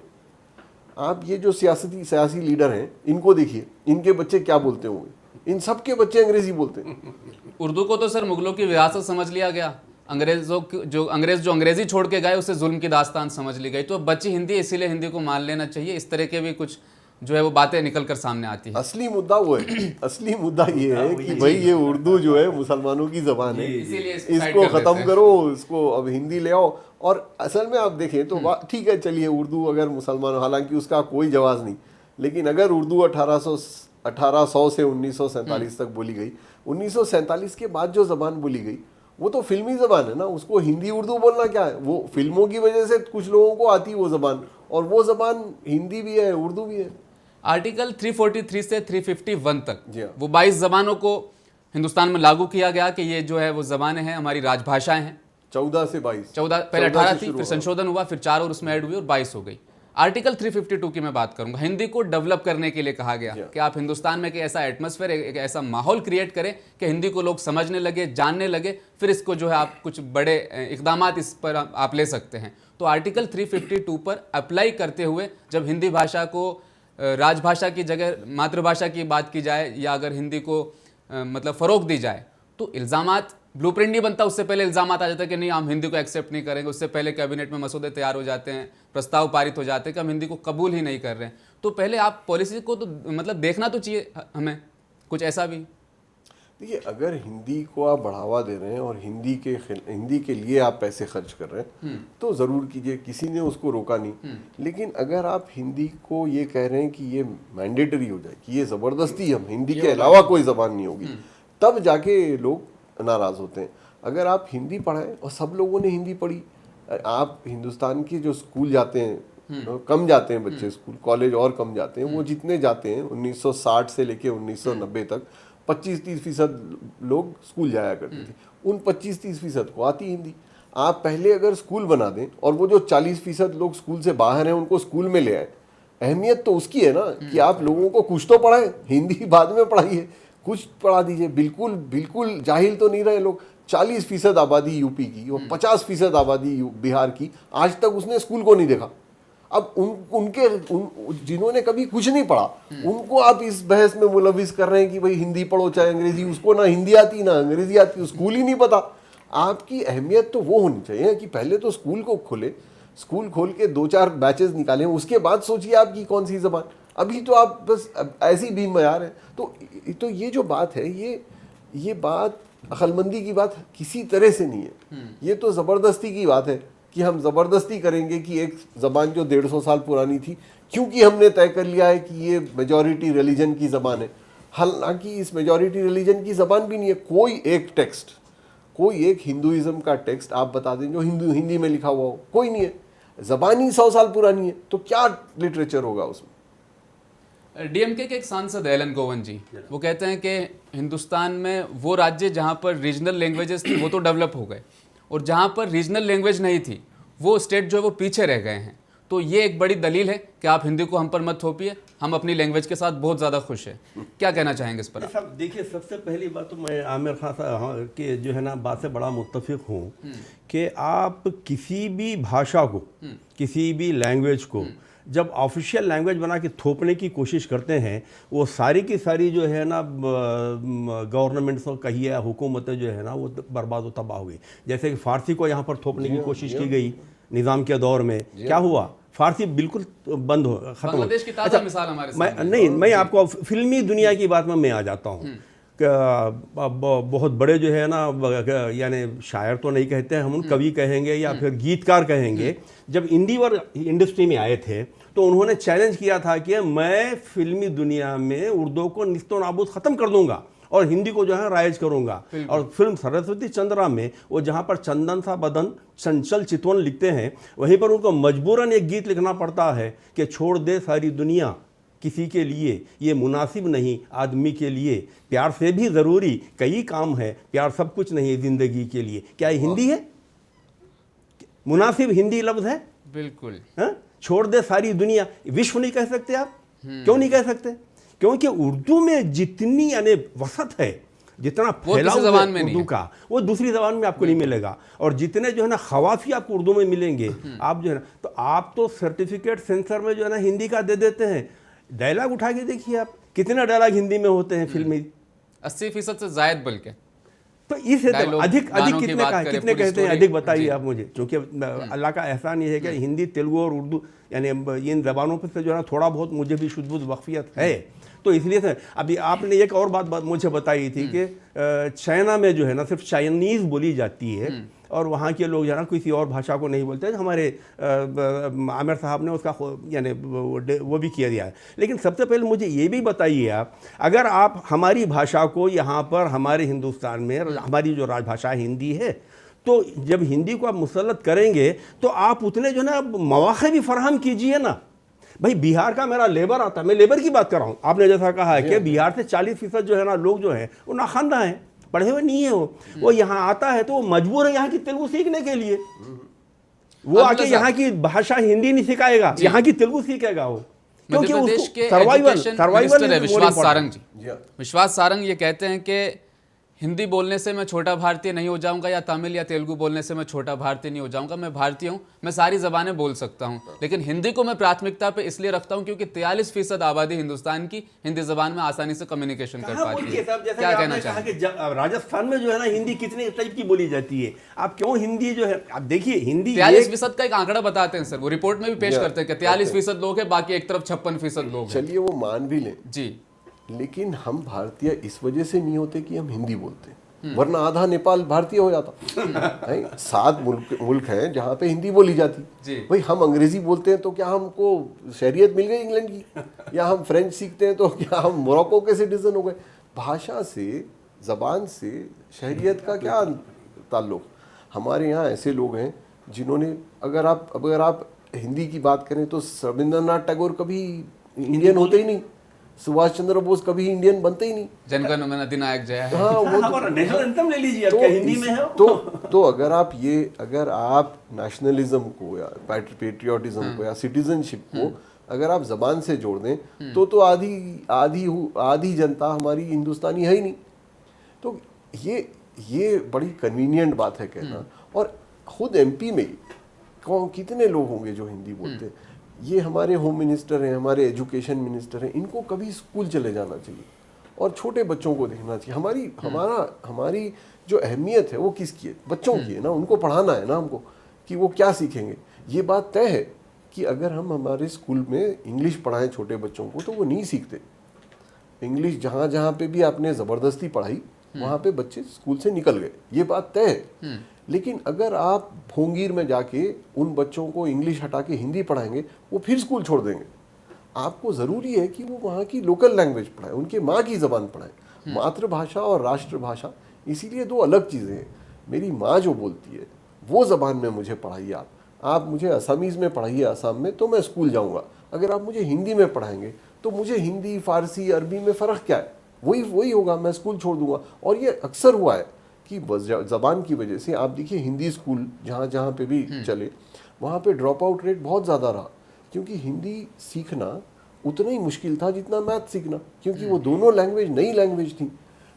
आप ये जो सियासी लीडर हैं इनको देखिए, इनके बच्चे क्या बोलते होंगे? इन सब के बच्चे अंग्रेज़ी बोलते हैं। उर्दू को तो सर मुगलों की विरासत समझ लिया गया, अंग्रेज जो अंग्रेज़ी छोड़ के गए उसे जुल्म की दास्तान समझ ली गई, तो बच्ची हिंदी, इसीलिए हिंदी को मान लेना चाहिए। इस तरह के भी कुछ जो है वो बातें निकल कर सामने आती है। असली मुद्दा वो है, असली मुद्दा ये है कि भाई ये उर्दू जो है मुसलमानों की ज़बान है, इसको ख़त्म करो, इसको अब हिंदी ले आओ। और असल में आप देखें तो ठीक है, चलिए उर्दू अगर मुसलमान, हालांकि उसका कोई जवाज़ नहीं, लेकिन अगर उर्दू 1800 से 1947 तक बोली गई, 1947 के बाद जो ज़बान बोली गई वो तो फिल्मी ज़बान है ना, उसको हिंदी उर्दू बोलना क्या है? वो फिल्मों की वजह से कुछ लोगों को आती है वो ज़बान, और वो ज़बान हिंदी भी है, उर्दू भी है। आर्टिकल 343 से 351 तक हाँ। वो 22 ज़बानों को हिंदुस्तान में लागू किया गया कि ये जो है वो ज़बानें हैं, हमारी राजभाषाएं हैं। 14 से 22, 14 पहले 18 थी, फिर संशोधन हुआ, फिर 4 और उसमें ऐड हुई और 22 हो गई। आर्टिकल 352 की मैं बात करूंगा, हिंदी को डेवलप करने के लिए कहा गया कि आप हिंदुस्तान में एक ऐसा एटमॉस्फेयर, एक ऐसा माहौल क्रिएट करें कि हिंदी को लोग समझने लगे, जानने लगे, फिर इसको जो है आप कुछ बड़े इकदामात इस पर आप ले सकते हैं। तो आर्टिकल 352 पर अप्लाई करते हुए जब हिंदी भाषा को राजभाषा की जगह मातृभाषा की बात की जाए या अगर हिंदी को मतलब फ़रोग दी जाए तो इल्ज़ामात, ब्लूप्रिंट नहीं बनता, उससे पहले इल्ज़ामात आ जाता है कि नहीं हम हिंदी को एक्सेप्ट नहीं करेंगे, उससे पहले कैबिनेट में मसौदे तैयार हो जाते हैं, प्रस्ताव पारित हो जाते हैं कि हम हिंदी को कबूल ही नहीं कर रहे हैं। तो पहले आप पॉलिसी को तो मतलब देखना तो चाहिए हमें कुछ ऐसा भी। देखिए, अगर हिंदी को आप बढ़ावा दे रहे हैं और हिंदी के लिए आप पैसे खर्च कर रहे हैं तो ज़रूर कीजिए, किसी ने उसको रोका नहीं। लेकिन अगर आप हिंदी को ये कह रहे हैं कि ये मैंडेटरी हो जाए, कि ये ज़बरदस्ती हम हिंदी के अलावा कोई ज़बान नहीं होगी, तब जाके लोग नाराज़ होते हैं। अगर आप हिंदी पढ़ाएं, और सब लोगों ने हिंदी पढ़ी, आप हिंदुस्तान के जो स्कूल जाते हैं, कम जाते हैं बच्चे स्कूल, कॉलेज और कम जाते हैं, वो जितने जाते हैं 1960 से लेके 1990 तक 25-30% लोग स्कूल जाया करते थे, उन 25-30% को आती हिंदी। आप पहले अगर स्कूल बना दें और वो जो 40% लोग स्कूल से बाहर हैं उनको स्कूल में ले आए, अहमियत तो उसकी है ना कि आप लोगों को कुछ तो पढ़ाएं, हिंदी बाद में पढ़ाइए, कुछ पढ़ा दीजिए। बिल्कुल जाहिल तो नहीं रहे लोग। 40% आबादी यूपी की और 50% आबादी बिहार की, आज तक उसने स्कूल को नहीं देखा। अब जिन्होंने कभी कुछ नहीं पढ़ा उनको आप इस बहस में मुलविस कर रहे हैं कि भाई हिंदी पढ़ो चाहे अंग्रेजी, उसको ना हिंदी आती ना अंग्रेजी आती, स्कूल ही नहीं पता। आपकी अहमियत तो वो होनी चाहिए कि पहले तो स्कूल को खोले, स्कूल खोल के 2-4 बैचेस निकालें, उसके बाद सोचिए आपकी कौन सी ज़बान। अभी तो आप बस ऐसी भी मयार है। तो ये जो बात है, ये बात अक्लमंदी की बात किसी तरह से नहीं है। ये तो ज़बरदस्ती की बात है कि हम ज़बरदस्ती करेंगे कि एक ज़बान जो 150 साल पुरानी थी, क्योंकि हमने तय कर लिया है कि ये मेजॉरिटी रिलीजन की ज़बान है। हालांकि इस मेजॉरिटी रिलीजन की ज़बान भी नहीं है। कोई एक टेक्स्ट, कोई एक हिंदुइज्म का टेक्स्ट आप बता दें जो हिंदी में लिखा हुआ हो, कोई नहीं है। ज़बान ही 100 साल पुरानी है, तो क्या लिटरेचर होगा उसमें। डीएमके के एक सांसद एलन गोवन जी, वो कहते हैं कि हिंदुस्तान में वो राज्य जहाँ पर रीजनल लैंग्वेजेस थी वो तो डेवलप हो गए, और जहाँ पर रीजनल लैंग्वेज नहीं थी वो स्टेट जो है वो पीछे रह गए हैं। तो ये एक बड़ी दलील है कि आप हिंदी को हम पर मत थोपिए, हम अपनी लैंग्वेज के साथ बहुत ज़्यादा खुश हैं। क्या कहना चाहेंगे इस पर आप? सब देखिए, सबसे पहली बात तो मैं आमिर खान साहब के जो है ना बात से बड़ा मुत्तफिक हूँ कि आप किसी भी भाषा को, किसी भी लैंग्वेज को जब ऑफिशियल लैंग्वेज बना के थोपने की कोशिश करते हैं, वो सारी की सारी जो है ना गवर्नमेंट्स कहिए या हुकूमतें जो है ना वो बर्बाद व तबाह हो गई। जैसे कि फ़ारसी को यहाँ पर थोपने की कोशिश की गई निज़ाम के दौर में, क्या हुआ? फ़ारसी बिल्कुल बंद हो, ख़त्म। बांग्लादेश की ताज़ा मिसाल हमारे सामने। मैं आपको फिल्मी दुनिया की बात में मैं आ जाता हूँ। बहुत बड़े जो है ना, यानी शायर तो नहीं कहते हैं हम, कवि कहेंगे या फिर गीतकार कहेंगे, जब इंडस्ट्री में आए थे तो उन्होंने चैलेंज किया था कि मैं फिल्मी दुनिया में उर्दू को निस्तो नाबूद ख़त्म कर दूंगा और हिंदी को जो है राइज करूंगा। और फिल्म सरस्वती चंद्रा में वो जहाँ पर चंदन सा बदन चंचल चितवन लिखते हैं, वहीं पर उनको मजबूरन एक गीत लिखना पड़ता है कि छोड़ दे सारी दुनिया किसी के लिए ये मुनासिब नहीं आदमी के लिए, प्यार से भी ज़रूरी कई काम है, प्यार सब कुछ नहीं ज़िंदगी के लिए। क्या ये हिंदी है? मुनासिब हिंदी लफ्ज़ है? बिल्कुल। हाँ, छोड़ दे सारी दुनिया, विश्व नहीं कह सकते आप? क्यों नहीं कह सकते? क्योंकि उर्दू में जितनी यानी वसत है, जितना फैलाव है उर्दू का, वो दूसरी ज़बान में आपको नहीं मिलेगा। और जितने जो है ना खवाफी आपको उर्दू में मिलेंगे, आप जो है ना, तो आप तो सर्टिफिकेट सेंसर में जो है ना हिंदी का दे देते हैं। डायलॉग उठा के देखिए आप, कितने डायलॉग हिंदी में होते हैं फिल्मी? 80% से ज़ायद बल्कि। तो इस अधिक कितने कहते हैं? अधिक बताइए आप मुझे, क्योंकि अल्लाह का एहसान ये है कि हिंदी, तेलुगु और उर्दू यानी इन ज़बानों पर से जो है ना थोड़ा बहुत मुझे भी शुद्ध वक्फियत है। तो इसलिए से अभी आपने एक और बात मुझे बताई थी कि चाइना में जो है ना सिर्फ चाइनीज़ बोली जाती है और वहाँ के लोग जो है ना किसी और भाषा को नहीं बोलते। हमारे आमिर साहब ने उसका यानी वो भी किया दिया है। लेकिन सबसे पहले मुझे ये भी बताइए आप, अगर आप हमारी भाषा को यहाँ पर हमारे हिंदुस्तान में हमारी जो राजभाषा हिंदी है, तो जब हिंदी को आप मुसल्लत करेंगे तो आप उतने जो है ना मौक़े भी फराहम कीजिए ना। भाई बिहार का मेरा लेबर आता है, मैं लेबर की बात कर रहा हूँ। आपने जैसा कहा है कि बिहार से 40% जो है ना लोग जो हैं वो नाखवानदा हैं, पढ़े हुए नहीं है। वो यहाँ आता है तो वो मजबूर है यहाँ की तेलुगु सीखने के लिए। वो आके यहाँ की भाषा हिंदी नहीं सिखाएगा, यहाँ की तेलुगु सीखेगा वो, क्योंकि मध्य प्रदेश के सर्वाइवल एजुकेशन मिनिस्टर है विश्वास सारंग जी। जी हाँ। विश्वास सारंग ये कहते हैं कि हिंदी बोलने से मैं छोटा भारतीय नहीं हो जाऊंगा या तमिल या तेलुगु बोलने से मैं छोटा भारतीय नहीं हो जाऊंगा, मैं भारतीय हूं, मैं सारी जबानें बोल सकता हूं, लेकिन हिंदी को मैं प्राथमिकता पे इसलिए रखता हूं क्योंकि 43% आबादी हिंदुस्तान की हिंदी जबान में आसानी से कम्युनिकेशन कर पाती है। क्या कहना चाहेंगे? राजस्थान में जो है ना हिंदी कितने टाइप की बोली जाती है, आप क्यों हिंदी जो है, आप देखिए हिंदी 43% का एक आंकड़ा बताते हैं सर, वो रिपोर्ट में भी पेश करते हैं कि 43% लोग हैं, बाकी एक तरफ 56% लोग हैं। चलिए वो मान भी लें जी, लेकिन हम भारतीय इस वजह से नहीं होते कि हम हिंदी बोलते हैं, वरना आधा नेपाल भारतीय हो जाता है। 7 मुल्क हैं जहाँ पे हिंदी बोली जाती जी। भाई हम अंग्रेजी बोलते हैं तो क्या हमको शहरियत मिल गई इंग्लैंड की, या हम फ्रेंच सीखते हैं तो क्या हम मोरक्को के सिटीजन हो गए। भाषा से, जबान से शहरियत का क्या ताल्लुक। हमारे यहाँ ऐसे लोग हैं जिन्होंने, अगर आप हिंदी की बात करें तो रविंद्रनाथ टैगोर कभी इंडियन होते ही नहीं, सुभाष चंद्र बोस कभी इंडियन बनते ही नहीं। जनगण मन अधिनायक जय है। हाँ, वो नेशनल एंथम ले लीजिए, क्या हिंदी में है? तो अगर आप नेशनलिज्म को या पैट्रियोटिज्म को या सिटीजनशिप को अगर आप जबान से जोड़ दें तो आधी जनता हमारी हिंदुस्तानी है ही नहीं। तो ये बड़ी कन्वीनियंट बात है कहना। और खुद एमपी में कितने लोग होंगे जो हिंदी बोलते हैं। ये हमारे होम मिनिस्टर हैं, हमारे एजुकेशन मिनिस्टर हैं, इनको कभी स्कूल चले जाना चाहिए और छोटे बच्चों को देखना चाहिए। हमारी जो अहमियत है वो किसकी है? बच्चों की है ना, उनको पढ़ाना है ना हमको कि वो क्या सीखेंगे। ये बात तय है कि अगर हम हमारे स्कूल में इंग्लिश पढ़ाएं छोटे बच्चों को तो वो नहीं सीखते। इंग्लिश जहाँ जहाँ पे भी आपने ज़बरदस्ती पढ़ाई वहाँ पे बच्चे स्कूल से निकल गए, ये बात तय है। लेकिन अगर आप भोंगीर में जाके उन बच्चों को इंग्लिश हटा के हिंदी पढ़ाएंगे, वो फिर स्कूल छोड़ देंगे। आपको ज़रूरी है कि वो वहाँ की लोकल लैंग्वेज पढ़ाएं, उनके माँ की ज़बान पढ़ाएं। मातृभाषा और राष्ट्रभाषा इसीलिए 2 अलग चीज़ें हैं। मेरी माँ जो बोलती है वो ज़बान में मुझे पढ़ाइए, आप मुझे असमीज़ में पढ़ाइए असम में तो मैं स्कूल जाऊँगा। अगर आप मुझे हिंदी में पढ़ाएंगे तो मुझे हिंदी, फ़ारसी, अरबी में फ़र्क क्या है? वही होगा, मैं स्कूल छोड़ दूंगा। और ये अक्सर हुआ है कि ज़बान की वजह से आप देखिए हिंदी स्कूल जहाँ पे भी चले वहाँ पे ड्रॉप आउट रेट बहुत ज़्यादा रहा, क्योंकि हिंदी सीखना उतना ही मुश्किल था जितना मैथ सीखना, क्योंकि वो दोनों लैंग्वेज नई लैंग्वेज थी।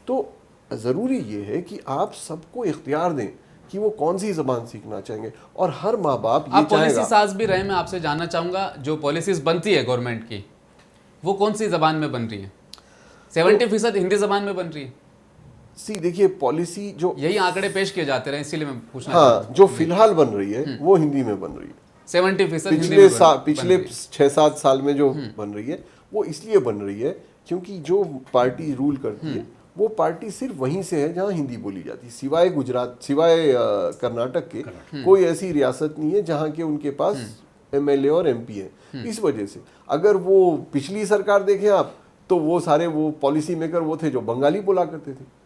तो ज़रूरी ये है कि आप सबको इख्तियार दें कि वो कौन सी ज़बान सीखना चाहेंगे। और हर माँ बाप ये आप चाहेगा। पॉलिसी साज भी रहे, मैं आपसे जानना चाहूँगा जो पॉलिसीज बनती है गवर्नमेंट की वो कौन सी ज़बान में बन रही है? 70% हिंदी ज़बान में बन रही है। देखिए पॉलिसी जो यही आंकड़े पेश किए जाते रहे, इसीलिए मैं पूछना हाँ जो फिलहाल बन रही है वो हिंदी में बन रही है। 70% पिछले 6-7 साल में जो बन रही है वो इसलिए बन रही है क्योंकि जो पार्टी रूल करती है वो पार्टी सिर्फ वहीं से है जहाँ हिंदी बोली जाती है। सिवाय कर्नाटक के कोई ऐसी रियासत नहीं है जहाँ के उनके पास MLA और MP है। इस वजह से अगर वो पिछली सरकार देखें आप तो वो सारे वो पॉलिसी मेकर वो थे जो बंगाली बोला करते थे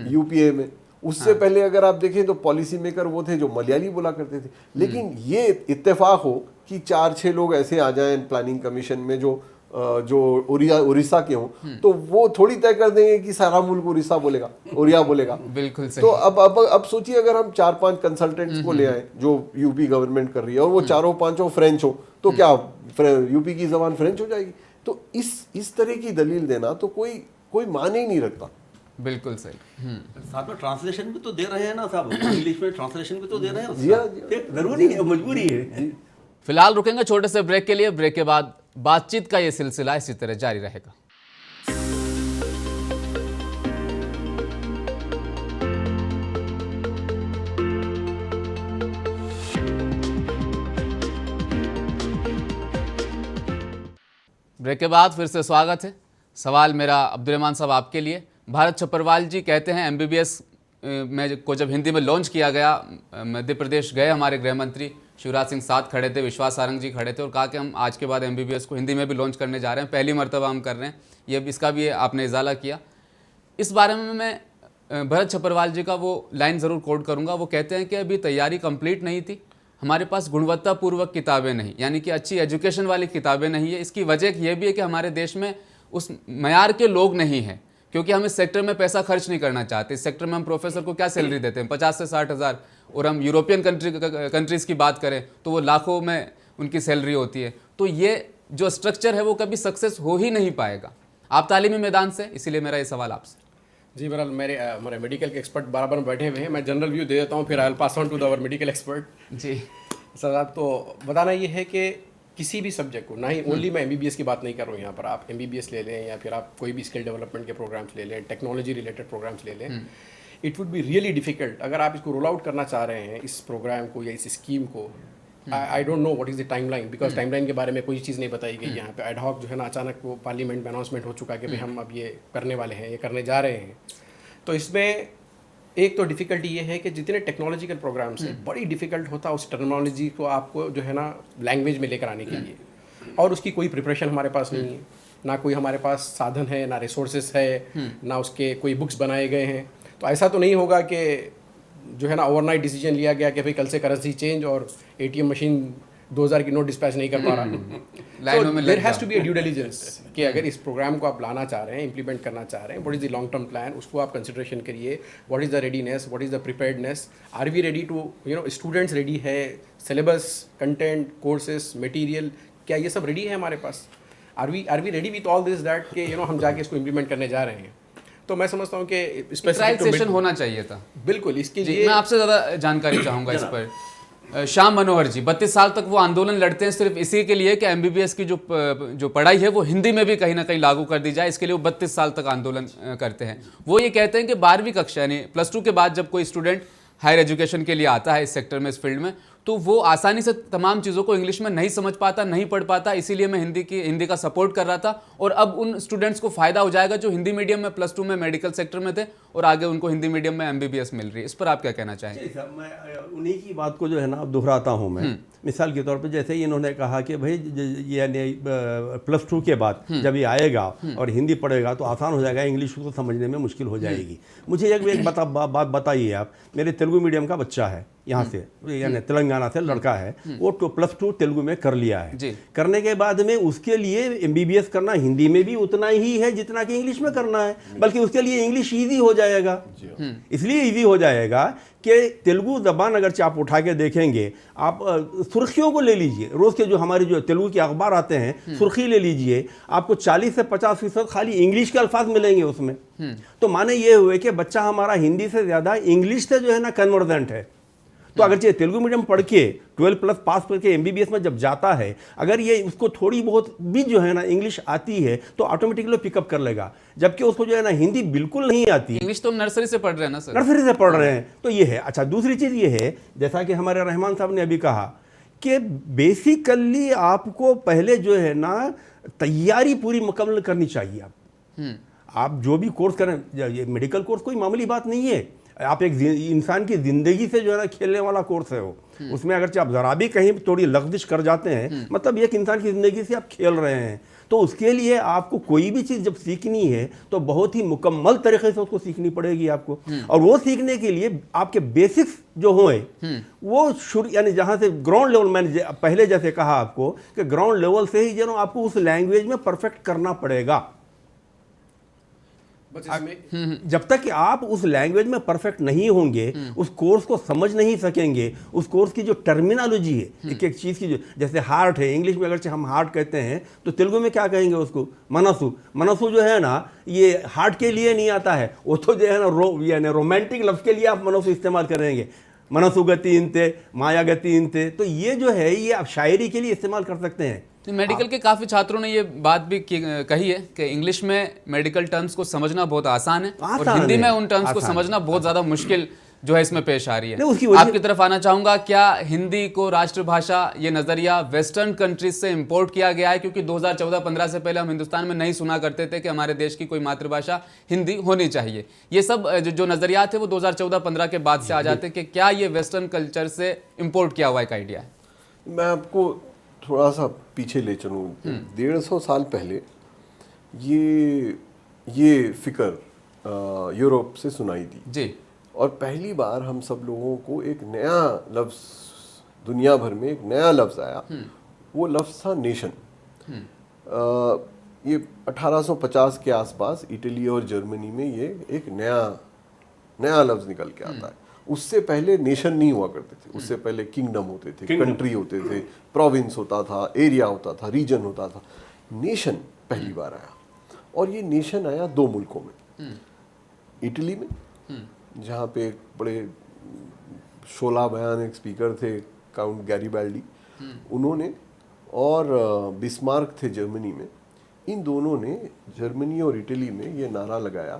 UPA में। उससे पहले अगर आप देखें तो पॉलिसी मेकर वो थे जो मलयाली बोला करते थे। लेकिन ये इत्तेफाक हो कि 4-6 लोग ऐसे आ जाएं प्लानिंग कमीशन में जो उड़ीसा के हों तो वो थोड़ी तय कर देंगे कि सारा मुल्क उड़ीसा बोलेगा, उड़िया बोलेगा। बिल्कुल सही। तो अब सोचिए अगर हम 4-5 कंसल्टेंट्स को ले आए जो यूपी गवर्नमेंट कर रही है और वो 4-5 फ्रेंच हो तो क्या यूपी की जबान फ्रेंच हो जाएगी? तो इस तरह की दलील देना तो कोई माने ही नहीं रखता। बिल्कुल सही। साथ में ट्रांसलेशन भी तो दे रहे हैं ना साहब, इंग्लिश में ट्रांसलेशन भी तो दे रहे हैं। जी हाँ, जरूरी है, मजबूरी है। फिलहाल रुकेंगे छोटे से ब्रेक के लिए। ब्रेक के बाद बातचीत का ये सिलसिला इसी तरह जारी रहेगा। ब्रेक के बाद फिर से स्वागत है। सवाल मेरा अब्दुर्रहमान साहब आपके लिए। भारत छपरवाल जी कहते हैं MBBS में को जब हिंदी में लॉन्च किया गया, मध्य प्रदेश गए हमारे गृह मंत्री शिवराज सिंह साथ खड़े थे, विश्वास सारंग जी खड़े थे और कहा कि हम आज के बाद MBBS को हिंदी में भी लॉन्च करने जा रहे हैं, पहली मरतबा हम कर रहे हैं। ये इसका भी आपने इजाला किया। इस बारे में मैं भरत छपरवाल जी का वो लाइन ज़रूर कोट करूँगा। वो कहते हैं कि अभी तैयारी कंप्लीट नहीं थी, हमारे पास गुणवत्तापूर्वक किताबें नहीं, यानी कि अच्छी एजुकेशन वाली किताबें नहीं है। इसकी वजह यह भी है कि हमारे देश में उस मयार के लोग नहीं हैं। क्योंकि हम इस सेक्टर में पैसा खर्च नहीं करना चाहते। इस सेक्टर में हम प्रोफेसर को क्या सैलरी देते हैं, 50 से 60 हज़ार, और हम यूरोपियन कंट्रीज़ की बात करें तो वो लाखों में उनकी सैलरी होती है। तो ये जो स्ट्रक्चर है वो कभी सक्सेस हो ही नहीं पाएगा। आप तालीमी मैदान से, इसीलिए मेरा ये सवाल आपसे। जी बहरहाल हमारे मेडिकल के एक्सपर्ट बराबर में बैठे हुए हैं, मैं जनरल व्यू दे देता हूँ, फिर I will pass on to our medical expert. जी सर, तो बताना ये है कि किसी भी सब्जेक्ट को, ना ही ओनली मैं एमबीबीएस की बात नहीं कर रहा हूँ यहाँ पर, आप एमबीबीएस ले लें या फिर आप कोई भी स्किल डेवलपमेंट के प्रोग्राम्स ले लें, टेक्नोलॉजी रिलेटेड प्रोग्राम्स ले लें, it would be really difficult अगर आप इसको रोल आउट करना चाह रहे हैं इस प्रोग्राम को या इस स्कीम को। I don't know what is the timeline, because timeline के बारे में कोई चीज़ नहीं बताई गई यहाँ पे। एडहॉक जो है ना, अचानक वो पार्लियामेंट में अनाउंसमेंट हो चुका कि भाई हम अब ये करने वाले हैं, ये करने जा रहे हैं। तो इसमें एक तो डिफ़िकल्टी ये है कि जितने टेक्नोलॉजिकल प्रोग्राम्स हैं, बड़ी डिफ़िकल्ट होता है उस टर्मिनोलॉजी को आपको जो है ना लैंग्वेज में लेकर आने के लिए, और उसकी कोई प्रिपरेशन हमारे पास नहीं है, ना कोई हमारे पास साधन है, ना रिसोर्सेस है, ना उसके कोई बुक्स बनाए गए हैं। तो ऐसा तो नहीं होगा कि जो है ना ओवरनाइट डिसीजन लिया गया कि भाई कल से करेंसी चेंज और एटीएम मशीन 2000 की नोट डिस्पैच नहीं कर पा रहा। तो there has to be a due diligence कि अगर इस प्रोग्राम को आप लाना चाह रहे हैं, इंप्लीमेंट करना चाह रहे हैं, what is the long term plan, उसको आप कंसिडरेशन करिए। What is the readiness, what is the preparedness, are we ready to, students ready है, सिलेबस, कंटेंट, कोर्सेज, मटेरियल, क्या ये सब रेडी है हमारे पास? Are we ready with all this that कि हम जाके इसको इम्प्लीमेंट करने जा रहे हैं? तो मैं समझता हूँ कि ट्रायल सेशन होना चाहिए था। बिल्कुल, इसके लिए मैं आपसे ज़्यादा जानकारी चाहूँगा इस पर। श्याम मनोहर जी 32 साल तक वो आंदोलन लड़ते हैं सिर्फ इसी के लिए कि एमबीबीएस की जो पढ़ाई है वो हिंदी में भी कहीं ना कहीं लागू कर दी जाए। इसके लिए वो 32 साल तक आंदोलन करते हैं। वो ये कहते हैं कि 12वीं कक्षा यानी +2 के बाद जब कोई स्टूडेंट हायर एजुकेशन के लिए आता है इस सेक्टर में, इस फील्ड में, तो वो आसानी से तमाम चीज़ों को इंग्लिश में नहीं समझ पाता, नहीं पढ़ पाता। इसीलिए मैं हिंदी का सपोर्ट कर रहा था, और अब उन स्टूडेंट्स को फ़ायदा हो जाएगा जो हिंदी मीडियम में +2 में मेडिकल सेक्टर में थे और आगे उनको हिंदी मीडियम में एमबीबीएस मिल रही है। इस पर आप क्या कहना चाहेंगे? साहब, मैं उन्हीं की बात को जो है ना दोहराता हूँ मैं। मिसाल के तौर पे जैसे ही इन्होंने कहा कि भाई ये +2 के बाद जब ये आएगा और हिंदी पढ़ेगा तो आसान हो जाएगा, इंग्लिश को समझने में मुश्किल हो जाएगी। मुझे एक बात बताइए आप, मेरे तेलुगु मीडियम का बच्चा है, यहाँ से यानी तेलंगाना से लड़का है, वो +2 तेलुगु में कर लिया है। करने के बाद में उसके लिए एमबीबीएस करना हिंदी में भी उतना ही है जितना कि इंग्लिश में करना है, बल्कि उसके लिए इंग्लिश ईजी हो जाएगा। इसलिए ईजी हो जाएगा कि तेलुगु ज़बान अगर आप उठा के देखेंगे, आप सुर्खियों को ले लीजिए, रोज़ के जो हमारे जो तेलुगु के अखबार आते हैं, सुर्खी ले लीजिए, आपको 40 से 50% खाली इंग्लिश के अल्फाज मिलेंगे उसमें। तो माने ये हुए कि बच्चा हमारा हिंदी से ज़्यादा इंग्लिश से जो है ना कन्वर्जेंट है। तो अगर ये तेलुगु मीडियम पढ़ के 12+ पास करके एमबीबीएस में जब जाता है, अगर ये उसको थोड़ी बहुत भी जो है ना इंग्लिश आती है तो ऑटोमेटिकली पिकअप कर लेगा, जबकि उसको जो है ना हिंदी बिल्कुल नहीं आती। इंग्लिश तो हम नर्सरी से पढ़ रहे हैं ना सर? नर्सरी से पढ़ रहे हैं, तो ये है। अच्छा, दूसरी चीज़ ये है, जैसा कि हमारे रहमान साहब ने अभी कहा कि बेसिकली आपको पहले जो है ना तैयारी पूरी मुकम्मल करनी चाहिए। आप जो भी कोर्स करें, ये मेडिकल कोर्स कोई मामूली बात नहीं है। आप एक इंसान की ज़िंदगी से जो है ना खेलने वाला कोर्स है वो। उसमें अगर आप ज़रा भी कहीं थोड़ी लफ्ज़िश कर जाते हैं, मतलब एक इंसान की ज़िंदगी से आप खेल रहे हैं। तो उसके लिए आपको कोई भी चीज़ जब सीखनी है तो बहुत ही मुकम्मल तरीके से उसको सीखनी पड़ेगी आपको। और वो सीखने के लिए आपके बेसिक्स जो हों वो शुरू, यानी जहाँ से ग्राउंड लेवल, मैंने पहले जैसे कहा आपको कि ग्राउंड लेवल से ही जो आपको उस लैंग्वेज में परफेक्ट करना पड़ेगा। जब तक कि आप उस लैंग्वेज में परफेक्ट नहीं होंगे, उस कोर्स को समझ नहीं सकेंगे, उस कोर्स की जो टर्मिनोलॉजी है, एक एक चीज़ की, जो जैसे हार्ट है, इंग्लिश में अगर हम हार्ट कहते हैं तो तेलुगु में क्या कहेंगे उसको? मनसु। मनसु जो है ना, ये हार्ट के लिए नहीं आता है, वो तो जो है ना यानी रोमांटिक लफ्ज़ के लिए आप मनसु इस्तेमाल करेंगे। मनसु गति इंते, माया गति इंते, तो ये जो है ये आप शायरी के लिए इस्तेमाल कर सकते हैं। तो मेडिकल के काफ़ी छात्रों ने ये बात भी कही है कि इंग्लिश में मेडिकल टर्म्स को समझना बहुत आसान है और हिंदी में उन टर्म्स को समझना बहुत ज़्यादा मुश्किल जो है इसमें पेश आ रही है। आपकी तरफ आना चाहूँगा, क्या हिंदी को राष्ट्रभाषा, ये नज़रिया वेस्टर्न कंट्रीज से इंपोर्ट किया गया है? क्योंकि 2014-15 से पहले हम हिंदुस्तान में नहीं सुना करते थे कि हमारे देश की कोई मातृभाषा हिंदी होनी चाहिए। ये सब जो नज़रिया थे वो 2014-15 के बाद से आ जाते हैं कि क्या ये वेस्टर्न कल्चर से इम्पोर्ट किया हुआ एक आइडिया है? मैं आपको थोड़ा सा पीछे ले चलूँ। 150 साल पहले ये फिक्र यूरोप से सुनाई दी जी, और पहली बार हम सब लोगों को एक नया लफ्ज़, दुनिया भर में एक नया लफ्ज़ आया। वो लफ्ज़ था नेशन। ये 1850 के आसपास इटली और जर्मनी में ये एक नया लफ्ज निकल के आता है। उससे पहले नेशन नहीं हुआ करते थे, उससे पहले किंगडम होते थे, कंट्री होते थे, प्रोविंस होता था, एरिया होता था, रीजन होता था। नेशन पहली बार आया, और ये नेशन आया 2 मुल्कों में, इटली में जहाँ पे एक बड़े शोला बयान एक स्पीकर थे काउंट गैरिबाल्डी, उन्होंने, और बिस्मार्क थे जर्मनी में। इन दोनों ने जर्मनी और इटली में ये नारा लगाया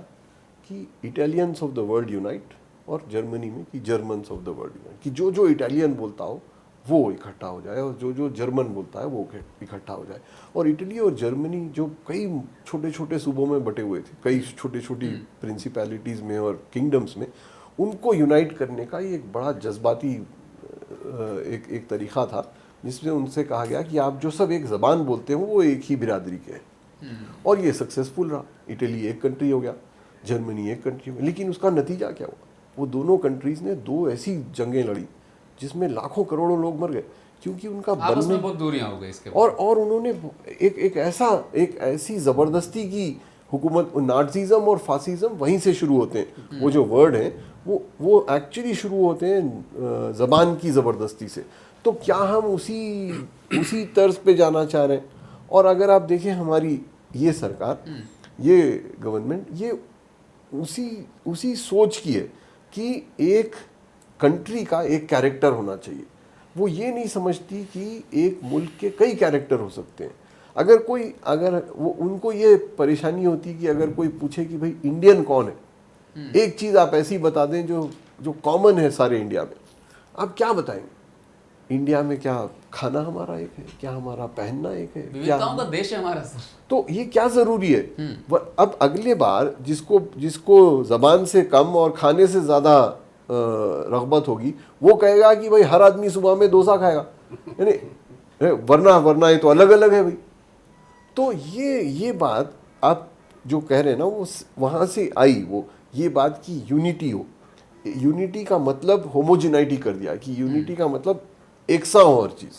कि Italians of the world unite, और जर्मनी में कि Germans of the world unite, कि जो इटालियन बोलता हो वो इकट्ठा हो जाए और जो जर्मन बोलता है वो इकट्ठा हो जाए। और इटली और जर्मनी जो कई छोटे छोटे सूबों में बटे हुए थे, कई छोटी छोटी प्रिंसिपैलिटीज़ में और किंगडम्स में, उनको यूनाइट करने का ये एक बड़ा जज्बाती एक तरीक़ा था, जिसमें उनसे कहा गया कि आप जो सब एक ज़बान बोलते हो वो एक ही बिरादरी के हैं। और ये सक्सेसफुल रहा। इटली एक कंट्री हो गया, जर्मनी एक कंट्री हो गया। लेकिन उसका नतीजा क्या हुआ? वो दोनों कंट्रीज़ ने 2 ऐसी जंगें लड़ी जिसमें लाखों करोड़ों लोग मर गए, क्योंकि उनका आपस में बहुत दूरियां हो गई इसके बाद। और उन्होंने एक ऐसी ज़बरदस्ती की हुकूमत, नाज़िज़्म और फासिज़्म वहीं से शुरू होते हैं। वो जो वर्ड हैं वो एक्चुअली शुरू होते हैं ज़बान की ज़बरदस्ती से। तो क्या हम उसी तर्ज पे जाना चाह रहे हैं? और अगर आप देखें हमारी ये सरकार, ये गवर्नमेंट, ये उसी सोच की है कि एक कंट्री का एक कैरेक्टर होना चाहिए। वो ये नहीं समझती कि एक मुल्क के कई कैरेक्टर हो सकते हैं। अगर वो, उनको ये परेशानी होती कि अगर कोई पूछे कि भाई इंडियन कौन है, एक चीज़ आप ऐसी बता दें जो कॉमन है सारे इंडिया में, आप क्या बताएंगे? इंडिया में क्या खाना हमारा एक है? क्या हमारा पहनना एक है? विविधताओं का देश है हमारा सर। तो ये क्या ज़रूरी है? अब अगले बार जिसको ज़बान से कम और खाने से ज़्यादा रग़बत होगी, वो कहेगा कि भाई हर आदमी सुबह में डोसा खाएगा, यानी वरना ये तो अलग अलग है भाई। तो ये बात आप जो कह रहे हैं ना, वो वहाँ से आई, वो ये बात की यूनिटी हो। यूनिटी का मतलब होमोजेनाइटी कर दिया, कि यूनिटी का मतलब एक सा हो हर चीज़,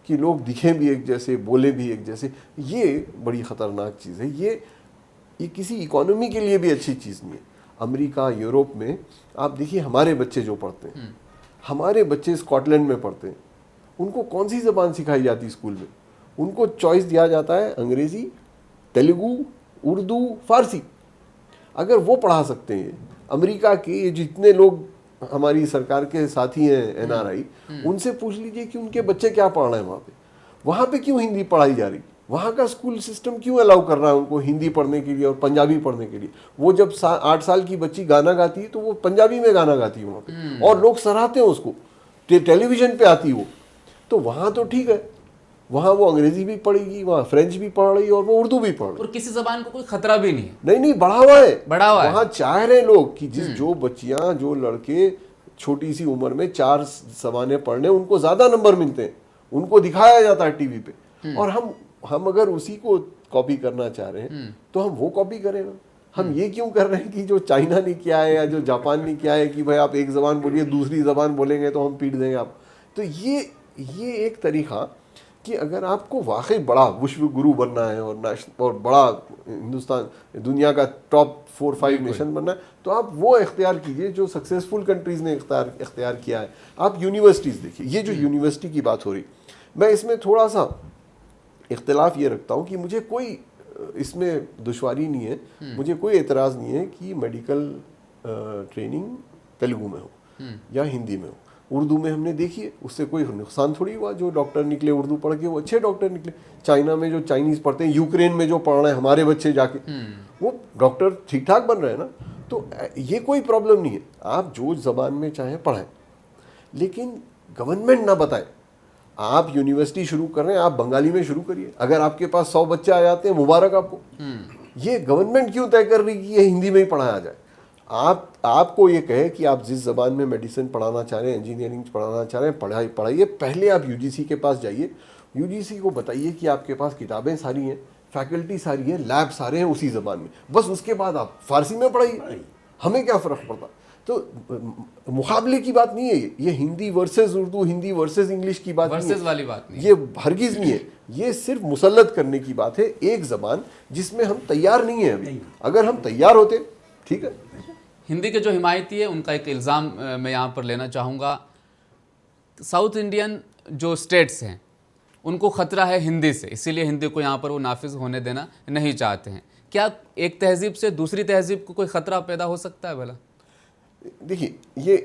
कि लोग दिखें भी एक जैसे, बोले भी एक जैसे। ये बड़ी ख़तरनाक चीज़ है। ये किसी इकोनॉमी के लिए भी अच्छी चीज़ नहीं है। अमेरिका, यूरोप में आप देखिए हमारे बच्चे जो पढ़ते हैं, हमारे बच्चे स्कॉटलैंड में पढ़ते हैं, उनको कौन सी ज़बान सिखाई जाती है स्कूल में? उनको चॉइस दिया जाता है अंग्रेज़ी, तेलुगु, उर्दू, फ़ारसी। अगर वो पढ़ा सकते हैं, अमेरिका के जितने लोग हमारी सरकार के साथी हैं NRI, उनसे पूछ लीजिए कि उनके बच्चे क्या पढ़ रहे हैं वहाँ पे क्यों हिंदी पढ़ाई जा रही, वहाँ का स्कूल सिस्टम क्यों अलाउ कर रहा है उनको हिंदी पढ़ने के लिए और पंजाबी पढ़ने के लिए। वो जब 8 साल की बच्ची गाना गाती है तो वो पंजाबी में गाना गाती है वहाँ पे, और लोग सराहते हैं उसको, टेलीविजन पे आती वो। तो वहाँ तो ठीक है, वहाँ वो अंग्रेजी भी पढ़ेगी, वहाँ फ्रेंच भी पढ़ रही है और वो उर्दू भी पढ़ रही है, और किसी जबान को कोई खतरा भी नहीं है। नहीं बढ़ा हुआ है। वहाँ चाह रहे लोग कि जो बच्चियाँ, जो लड़के छोटी सी उम्र में 4 ज़बानें पढ़ने, उनको ज़्यादा नंबर मिलते हैं, उनको दिखाया जाता है टीवी पे। और हम अगर उसी को कॉपी करना चाह रहे हैं तो हम वो कॉपी करें ना। हम ये क्यों कर रहे हैं कि जो चाइना ने किया है या जो जापान ने किया है कि भाई आप एक ज़बान बोलिए, दूसरी ज़बान बोलेंगे तो हम पीट देंगे आप। तो ये एक तरीक़ा कि अगर आपको वाकई बड़ा विश्व गुरु बनना है और बड़ा हिंदुस्तान दुनिया का टॉप 4-5 नेशन बनना है, तो आप वो इख्तियार कीजिए जो सक्सेसफुल कंट्रीज़ ने इख्तियार किया है। आप यूनिवर्सिटीज़ देखिए, ये जो यूनिवर्सिटी की बात हो रही, मैं इसमें थोड़ा सा इख्तिलाफ ये रखता हूँ कि मुझे कोई इसमें दुश्वारी नहीं है, मुझे कोई एतराज़ नहीं है कि मेडिकल ट्रेनिंग तेलुगु में हो या हिंदी में हो। उर्दू में हमने देखिए, उससे कोई नुकसान थोड़ी हुआ। जो डॉक्टर निकले उर्दू पढ़ के वो अच्छे डॉक्टर निकले। चाइना में जो चाइनीज़ पढ़ते हैं, यूक्रेन में जो पढ़ रहे हैं हमारे बच्चे जाके, वो डॉक्टर ठीक ठाक बन रहे हैं ना। तो ये कोई प्रॉब्लम नहीं है, आप जो ज़बान में चाहें पढ़ें, लेकिन गवर्नमेंट ना बताए। आप यूनिवर्सिटी शुरू कर रहे हैं, आप बंगाली में शुरू करिए। अगर आपके पास 100 बच्चे आ जाते हैं, मुबारक आपको। ये गवर्नमेंट क्यों तय कर रही कि ये हिंदी में ही पढ़ाया जाए? आपको ये कहे कि आप जिस ज़बान में मेडिसिन पढ़ाना चाह रहे हैं, इंजीनियरिंग पढ़ाना चाह रहे हैं, पढ़ाइए। पहले आप UGC के पास जाइए, UGC को बताइए कि आपके पास किताबें सारी हैं, फैकल्टी सारी है, लैब सारे हैं उसी ज़बान में, बस उसके बाद आप फ़ारसी में पढ़ाइए। हमें क्या फ़र्क पड़ता? तो मुकाबले की बात नहीं है ये Hindi versus Urdu, Hindi versus English की बात नहीं वर्सेस है, वाली बात नहीं ये हरगिज नहीं है। ये सिर्फ मुसल्लत करने की बात है, एक जबान जिसमें हम तैयार नहीं है अभी। अगर हम तैयार होते, ठीक है। हिंदी के जो हिमायती है उनका एक इल्ज़ाम मैं यहाँ पर लेना चाहूँगा, साउथ इंडियन जो स्टेट्स हैं उनको ख़तरा है हिंदी से, इसीलिए हिंदी को यहाँ पर वो नाफिज होने देना नहीं चाहते हैं। क्या एक तहजीब से दूसरी तहजीब को कोई ख़तरा पैदा हो सकता है भला? देखिए ये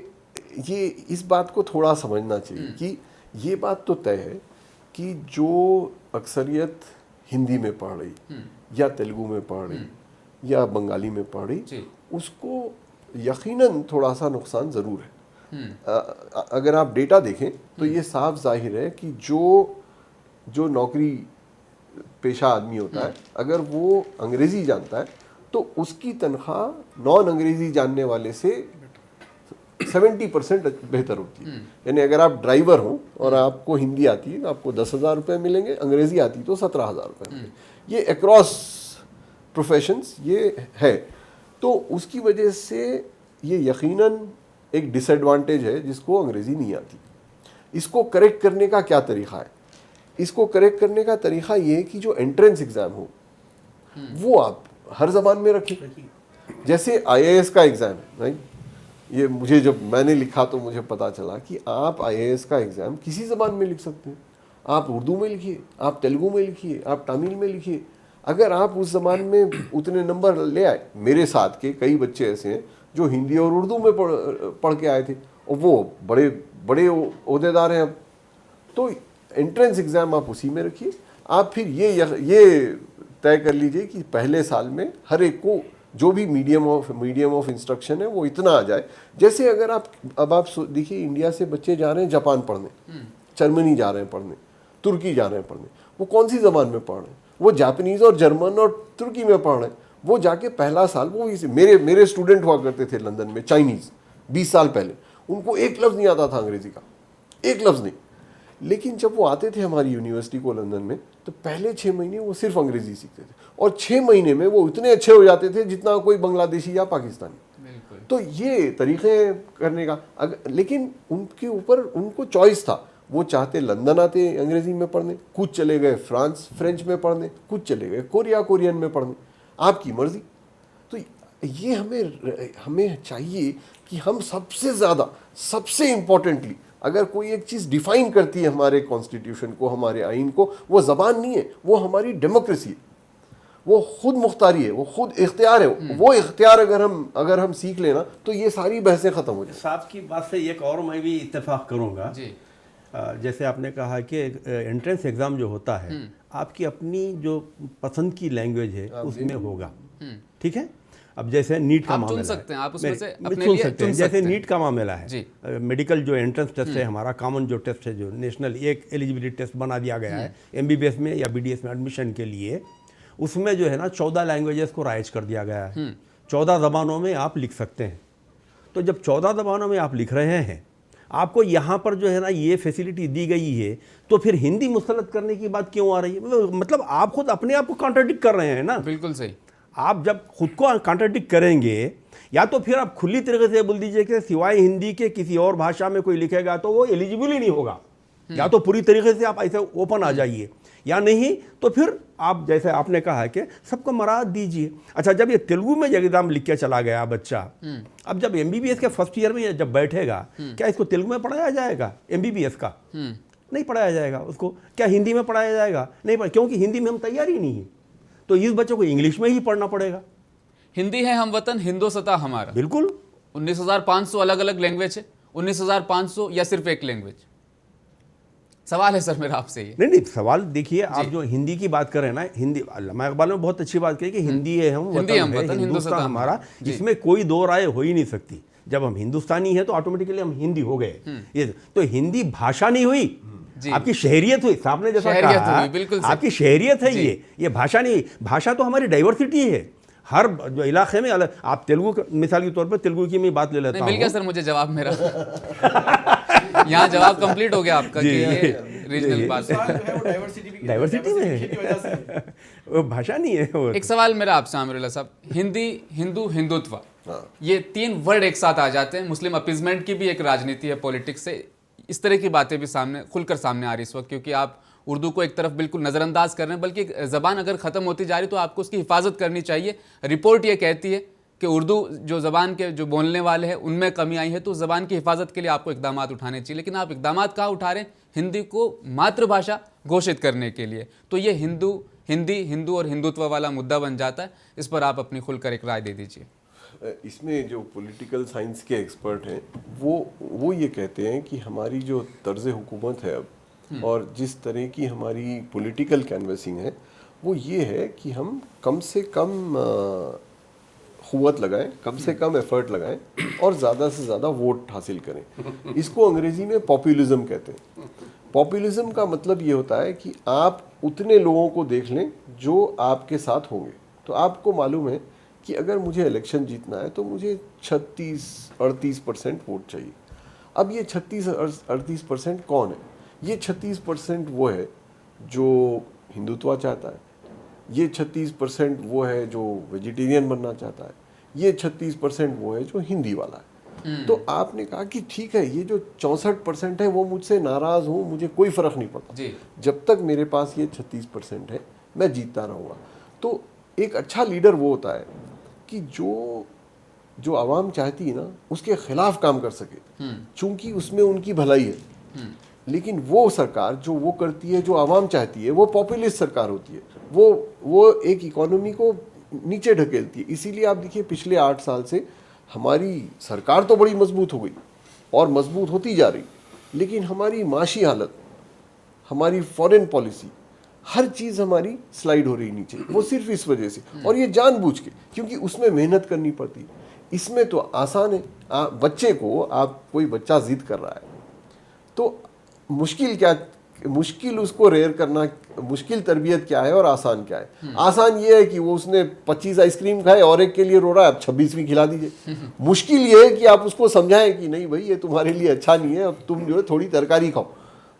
इस बात को थोड़ा समझना चाहिए कि ये बात तो तय है कि जो अक्सरियत हिंदी में पढ़ रही या तेलुगु में पढ़ रही या बंगाली में पढ़ रही, उसको यकीनन थोड़ा सा नुकसान ज़रूर है। अगर आप डेटा देखें तो ये साफ जाहिर है कि जो नौकरी पेशा आदमी होता है, अगर वो अंग्रेज़ी जानता है तो उसकी तनख्वाह नॉन अंग्रेज़ी जानने वाले से 70% बेहतर होती है। यानी अगर आप ड्राइवर हो और आपको हिंदी आती है, आपको 10,000 रुपये मिलेंगे, अंग्रेज़ी आती तो 17,000 रुपये मिलेंगे। ये अक्रॉस प्रोफेशंस ये है। तो उसकी वजह से ये यकीनन एक डिसएडवांटेज है जिसको अंग्रेज़ी नहीं आती। इसको करेक्ट करने का क्या तरीक़ा है? इसको करेक्ट करने का तरीक़ा ये है कि जो एंट्रेंस एग्ज़ाम हो वो आप हर ज़बान में रखिए। जैसे IAS का एग्ज़ाम है, राइट? ये मुझे जब मैंने लिखा तो मुझे पता चला कि आप IAS का एग्ज़ाम किसी ज़बान में लिख सकते हैं। आप उर्दू में लिखिए, आप तेलुगु में लिखिए, आप तमिल में लिखिए। अगर आप उस ज़बान में उतने नंबर ले आए, मेरे साथ के कई बच्चे ऐसे हैं जो हिंदी और उर्दू में पढ़ के आए थे और वो बड़े बड़े ओहदेदार हैं अब। तो एंट्रेंस एग्ज़ाम आप उसी में रखिए। आप फिर ये तय कर लीजिए कि पहले साल में हर एक को जो भी मीडियम ऑफ इंस्ट्रक्शन है वो इतना आ जाए। जैसे अगर आप देखिए इंडिया से बच्चे जा रहे हैं जापान पढ़ने, जर्मनी जा रहे हैं पढ़ने, तुर्की जा रहे हैं पढ़ने, वो कौन सी ज़बान में पढ़ रहे हैं? वो जापानीज़ और जर्मन और तुर्की में पढ़ रहे हैं। वो जाके पहला साल वो मेरे स्टूडेंट हुआ करते थे लंदन में, चाइनीज़, 20 साल पहले, उनको एक लफ्ज़ नहीं आता था अंग्रेज़ी का, एक लफ्ज़ नहीं। लेकिन जब वो आते थे हमारी यूनिवर्सिटी को लंदन में, तो पहले 6 महीने वो सिर्फ अंग्रेज़ी सीखते थे और 6 महीने में वो इतने अच्छे हो जाते थे जितना कोई बांग्लादेशी या पाकिस्तानी। तो ये तरीक़े करने का लेकिन उनके ऊपर उनको चॉइस था। वो चाहते लंदन आते अंग्रेज़ी में पढ़ने, कुछ चले गए फ्रेंच में पढ़ने, कुछ चले गए कोरियन में पढ़ने, आपकी मर्ज़ी। तो ये हमें चाहिए कि हम सबसे ज़्यादा, सबसे इम्पोर्टेंटली, अगर कोई एक चीज़ डिफ़ाइन करती है हमारे कॉन्स्टिट्यूशन को, हमारे आइन को, वो ज़बान नहीं है, वो हमारी डेमोक्रेसी है, वो खुद मुख्तारी है, वो खुद इख्तियार है। वो इख्तियार अगर हम सीख लेना तो ये सारी बहसें ख़त्म हो जाए। साहब की बात से एक और मैं भी इत्तेफाक करूँगा। जैसे आपने कहा कि एंट्रेंस एग्ज़ाम जो होता है आपकी अपनी जो पसंद की लैंग्वेज है उसमें होगा, ठीक है। अब जैसे नीट का मामला सकते हैं, आप उसमें से अपने चुन लिए सकते हैं। जैसे नीट का मामला है, जी। मेडिकल जो एंट्रेंस टेस्ट है हमारा, कॉमन जो टेस्ट है, जो नेशनल एक एलिजिबिलिटी टेस्ट बना दिया गया है MBBS में या BDS में एडमिशन के लिए, उसमें जो है ना 14 लैंग्वेजेस को राइज कर दिया गया है। 14 ज़बानों में आप लिख सकते हैं। तो जब 14 ज़बानों में आप लिख रहे हैं, आपको यहाँ पर जो है ना ये फैसिलिटी दी गई है, तो फिर हिंदी मुसल्लत करने की बात क्यों आ रही है? मतलब आप खुद अपने आप को कॉन्ट्राडिक्ट कर रहे हैं ना। बिल्कुल सही। आप जब खुद को कॉन्ट्राडिक्ट करेंगे, या तो फिर आप खुली तरीके से बोल दीजिए कि सिवाय हिंदी के किसी और भाषा में कोई लिखेगा तो वो एलिजिबल ही नहीं होगा, या तो पूरी तरीके से आप ऐसे ओपन आ जाइए, या नहीं तो फिर आप जैसे आपने कहा कि सबको मराद दीजिए। अच्छा, जब ये तेलुगु में एग्जाम लिख के चला गया बच्चा, अब जब MBBS के फर्स्ट ईयर में जब बैठेगा, क्या इसको तेलुगु में पढ़ाया जाएगा? MBBS का नहीं पढ़ाया जाएगा उसको। क्या हिंदी में पढ़ाया जाएगा? नहीं, क्योंकि हिंदी में हम तैयार ही नहीं है। तो इस बच्चों को इंग्लिश में ही पढ़ना पड़ेगा। हिंदी है हम वतन, हिंदोसता हमारा। बिल्कुल। 19,500 अलग अलग लैंग्वेज है, 19,500 या सिर्फ एक लैंग्वेज? सवाल है सर मेरा आपसे ये। नहीं, सवाल देखिए, आप जो हिंदी की बात कर रहे हैं ना, हिंदी, अल्लामा इकबाल ने बहुत अच्छी बात कही कि हिंदी है हम वतन, हिंदुस्तान हमारा, इसमें कोई दो राय हो ही नहीं सकती। जब हम हिंदुस्तानी है तो ऑटोमेटिकली हम हिंदी हो गए। ये तो हिंदी भाषा नहीं हुई, आपकी शहरियत हुई। सामने जैसा कहा, बिल्कुल आपकी शहरियत है ये भाषा नहीं। भाषा तो हमारी डाइवर्सिटी है। हर जो इलाके में अलग। आप तेलुगु, मिसाल के तौर पर तेलुगु की मैं बात ले लेता हूँ। मिल गया सर मुझे जवाब मेरा। यहाँ जवाब कंप्लीट हो गया आपका कि रीजनल बात है। सवाल जो है वो डाइवर्सिटी डाइवर्सिटी में की वजह से है। वो भाषा नहीं है वो। एक सवाल मेरा आपसे आमिरुल्लाह साहब, हिंदी, हिंदू, हिंदुत्व, ये 3 वर्ड एक साथ आ जाते हैं। मुस्लिम अपीजमेंट की भी एक राजनीति है पॉलिटिक्स से, इस तरह की बातें भी खुलकर सामने आ रही इस वक्त, क्योंकि आप उर्दू को एक तरफ बिल्कुल नज़रअंदाज कर रहे हैं, बल्कि ज़बान अगर ख़त्म होती जा रही तो आपको उसकी हिफाजत करनी चाहिए। रिपोर्ट ये कहती है कि उर्दू जो ज़बान के जो बोलने वाले हैं उनमें कमी आई है, तो ज़बान की हिफाजत के लिए आपको इक़दाम उठाने चाहिए। लेकिन आप इक़दाम कहाँ उठा रहे हैं? हिंदी को मातृभाषा घोषित करने के लिए। तो ये हिंदी, हिंदू और हिंदुत्व वाला मुद्दा बन जाता है। इस पर आप अपनी खुलकर एक राय दे दीजिए। इसमें जो पॉलिटिकल साइंस के एक्सपर्ट हैं वो ये कहते हैं कि हमारी जो तर्ज हुकूमत है अब और जिस तरह की हमारी पॉलिटिकल कैनवसिंग है वो ये है कि हम कम से कम क़ुव्वत लगाएं, कम से कम एफर्ट लगाएं और ज़्यादा से ज़्यादा वोट हासिल करें। इसको अंग्रेज़ी में पॉपुलिज्म कहते हैं। पॉपुलिज्म का मतलब ये होता है कि आप उतने लोगों को देख लें जो आपके साथ होंगे। तो आपको मालूम है कि अगर मुझे इलेक्शन जीतना है तो मुझे 36-38% वोट चाहिए। अब ये 36-38% कौन है? ये 36% वो है जो हिंदुत्व चाहता है, ये 36% वो है जो वेजिटेरियन बनना चाहता है, ये 36% वो है जो हिंदी वाला है। तो आपने कहा कि ठीक है, ये जो 64% है वो मुझसे नाराज़ हूँ, मुझे कोई फ़र्क नहीं पड़ता जी। जब तक मेरे पास ये 36% है मैं जीतता रहूँगा। तो एक अच्छा लीडर वो होता है कि जो आवाम चाहती है ना उसके खिलाफ काम कर सके, चूंकि उसमें उनकी भलाई है। लेकिन वो सरकार जो वो करती है जो आवाम चाहती है वो पॉपुलिस्ट सरकार होती है, वो एक इकोनॉमी को नीचे ढकेलती है। इसीलिए आप देखिए पिछले 8 साल से हमारी सरकार तो बड़ी मजबूत हो गई और मजबूत होती जा रही, लेकिन हमारी माशी हालत, हमारी फॉरेन पॉलिसी, हर चीज़ हमारी स्लाइड हो रही नीचे। वो सिर्फ इस वजह से, और ये जानबूझ के, क्योंकि उसमें मेहनत करनी पड़ती। इसमें तो आसान है, बच्चे को आप कोई बच्चा जिद कर रहा है तो मुश्किल उसको रेयर करना, मुश्किल तरबियत क्या है और आसान क्या है? आसान ये है कि वो उसने 25 आइसक्रीम खाए और एक के लिए रो रहा है, अब 26वीं खिला दीजिए। मुश्किल ये है कि आप उसको समझाएं कि नहीं भाई ये तुम्हारे लिए अच्छा नहीं है, अब तुम जो है थोड़ी तरकारी खाओ।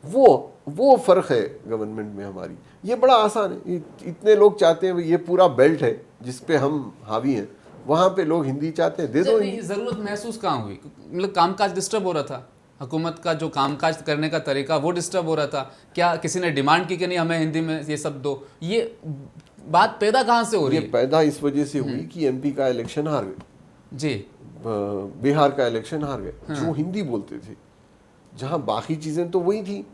वो फ़र्क है गवर्नमेंट में हमारी। ये बड़ा आसान है, इतने लोग चाहते हैं, ये पूरा बेल्ट है जिस पे हम हावी हैं, वहाँ पे लोग हिंदी चाहते हैं, दे दो। ज़रूरत महसूस कहाँ हुई? मतलब कामकाज डिस्टर्ब हो रहा था, हुकूमत का जो कामकाज करने का तरीका वो डिस्टर्ब हो रहा था। क्या किसी ने डिमांड की कि नहीं हमें हिंदी में ये सब दो? ये बात पैदा कहाँ से हो रही है? ये पैदा इस वजह से हुई कि एमपी का इलेक्शन हार गए जी, बिहार का इलेक्शन हार गए, जो हिंदी बोलते थे, जहाँ बाकी चीज़ें तो वही थी,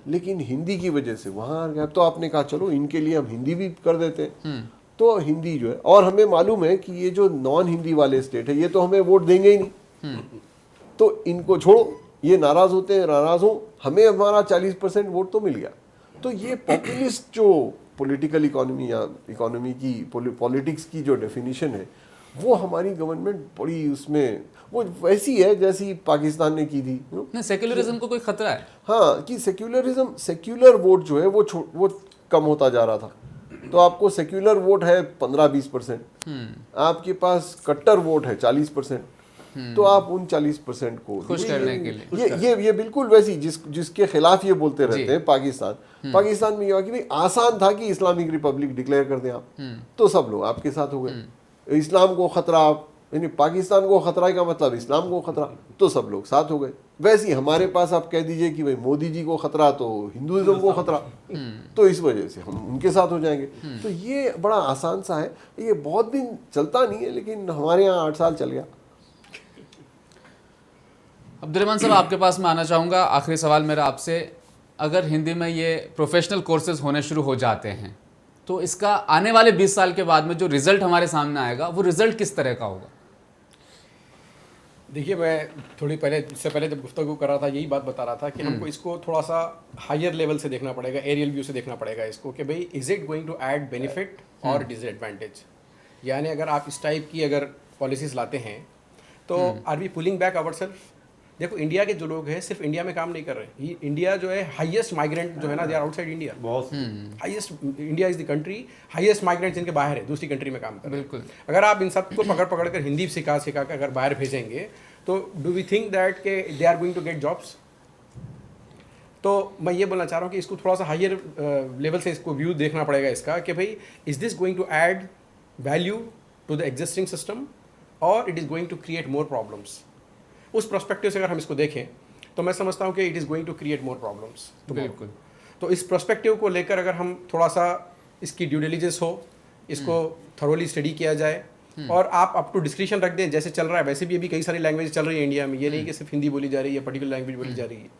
लेकिन हिंदी की वजह से वहाँ हार गए। तो आपने कहा चलो इनके लिए हम हिंदी भी कर देते हैं। तो हिंदी जो है, और हमें मालूम है कि ये जो नॉन हिंदी वाले स्टेट है ये तो हमें वोट देंगे ही नहीं, तो इनको छोड़ो, ये नाराज़ होते हैं, नाराज़ हो, हमें हमारा 40% वोट तो मिल गया। तो ये पॉपुलिस्ट जो पॉलिटिकल इकोनॉमी या इकोनॉमी की पॉलिटिक्स की जो डेफिनेशन है वो हमारी गवर्नमेंट बड़ी उसमें वो वैसी है जैसी पाकिस्तान ने की थी। नहीं, सेक्युलरिज्म को कोई खतरा है? हाँ, कि सेक्युलर वोट जो है वो कम होता जा रहा था। तो आपको सेक्युलर वोट है 15-20%, आपके पास कट्टर वोट है 40%, तो आप उन 40% को खुश करने के लिए ये बिल्कुल वैसी जिसके खिलाफ ये बोलते रहते हैं पाकिस्तान में ये हुआ कि भाई आसान था कि इस्लामिक रिपब्लिक डिक्लेयर कर दें आप, तो सब लोग आपके साथ हो गए। इस्लाम को खतरा, यानी पाकिस्तान को खतरा का मतलब इस्लाम को खतरा, तो सब लोग साथ हो गए। वैसे ही हमारे पास आप कह दीजिए कि भाई मोदी जी को खतरा तो हिंदुइज्म को खतरा, तो इस वजह से हम उनके साथ हो जाएंगे। तो ये बड़ा आसान सा है, ये बहुत दिन चलता नहीं है, लेकिन हमारे यहाँ 8 साल चल गया। अब्दुर्रहमान साहब, आपके पास मैं आना चाहूँगा। आखिरी सवाल मेरा आपसे, अगर हिंदी में ये प्रोफेशनल कोर्सेज होने शुरू हो जाते हैं तो इसका आने वाले 20 साल के बाद में जो रिज़ल्ट हमारे सामने आएगा वो रिज़ल्ट किस तरह का होगा? देखिए, मैं थोड़ी इससे पहले जब गुफ्तगू कर रहा था यही बात बता रहा था कि हमको इसको थोड़ा सा हायर लेवल से देखना पड़ेगा, एरियल व्यू से देखना पड़ेगा इसको, कि भाई is it going to add benefit और डिसएडवांटेज। यानी अगर आप इस टाइप की अगर पॉलिसीज़ लाते हैं तो are we pulling back our self. देखो, इंडिया के जो लोग हैं सिर्फ इंडिया में काम नहीं कर रहे। इंडिया जो है हाईएस्ट माइग्रेंट जो है ना, दे आर आउटसाइड इंडिया। बहुत highest, India is the country highest migrant जिनके बाहर है, दूसरी कंट्री में काम कर रहे हैं। बिल्कुल। अगर आप इन सबको पकड़ कर हिंदी सिखा कर अगर बाहर भेजेंगे तो डू वी थिंक दैट के they are going to get jobs? तो मैं ये बोलना चाह रहा हूँ कि इसको थोड़ा सा हायर लेवल से इसको व्यू देखना पड़ेगा इसका, कि भाई is this going to add value to the existing system और it is going to create more problems. उस पर्सपेक्टिव से अगर हम इसको देखें तो मैं समझता हूँ कि it is going to create more problems. बिल्कुल। तो इस पर्सपेक्टिव को लेकर अगर हम थोड़ा सा इसकी ड्यू डिलिजेंस हो, इसको थरोली स्टडी किया जाए और आप अप टू डिस्क्रिप्शन रख दें, जैसे चल रहा है वैसे भी अभी कई सारी लैंग्वेज चल रही है इंडिया में, ये नहीं कि सिर्फ हिंदी बोली जा रही है, पर्टिकुलर लैंग्वेज बोली जा रही है।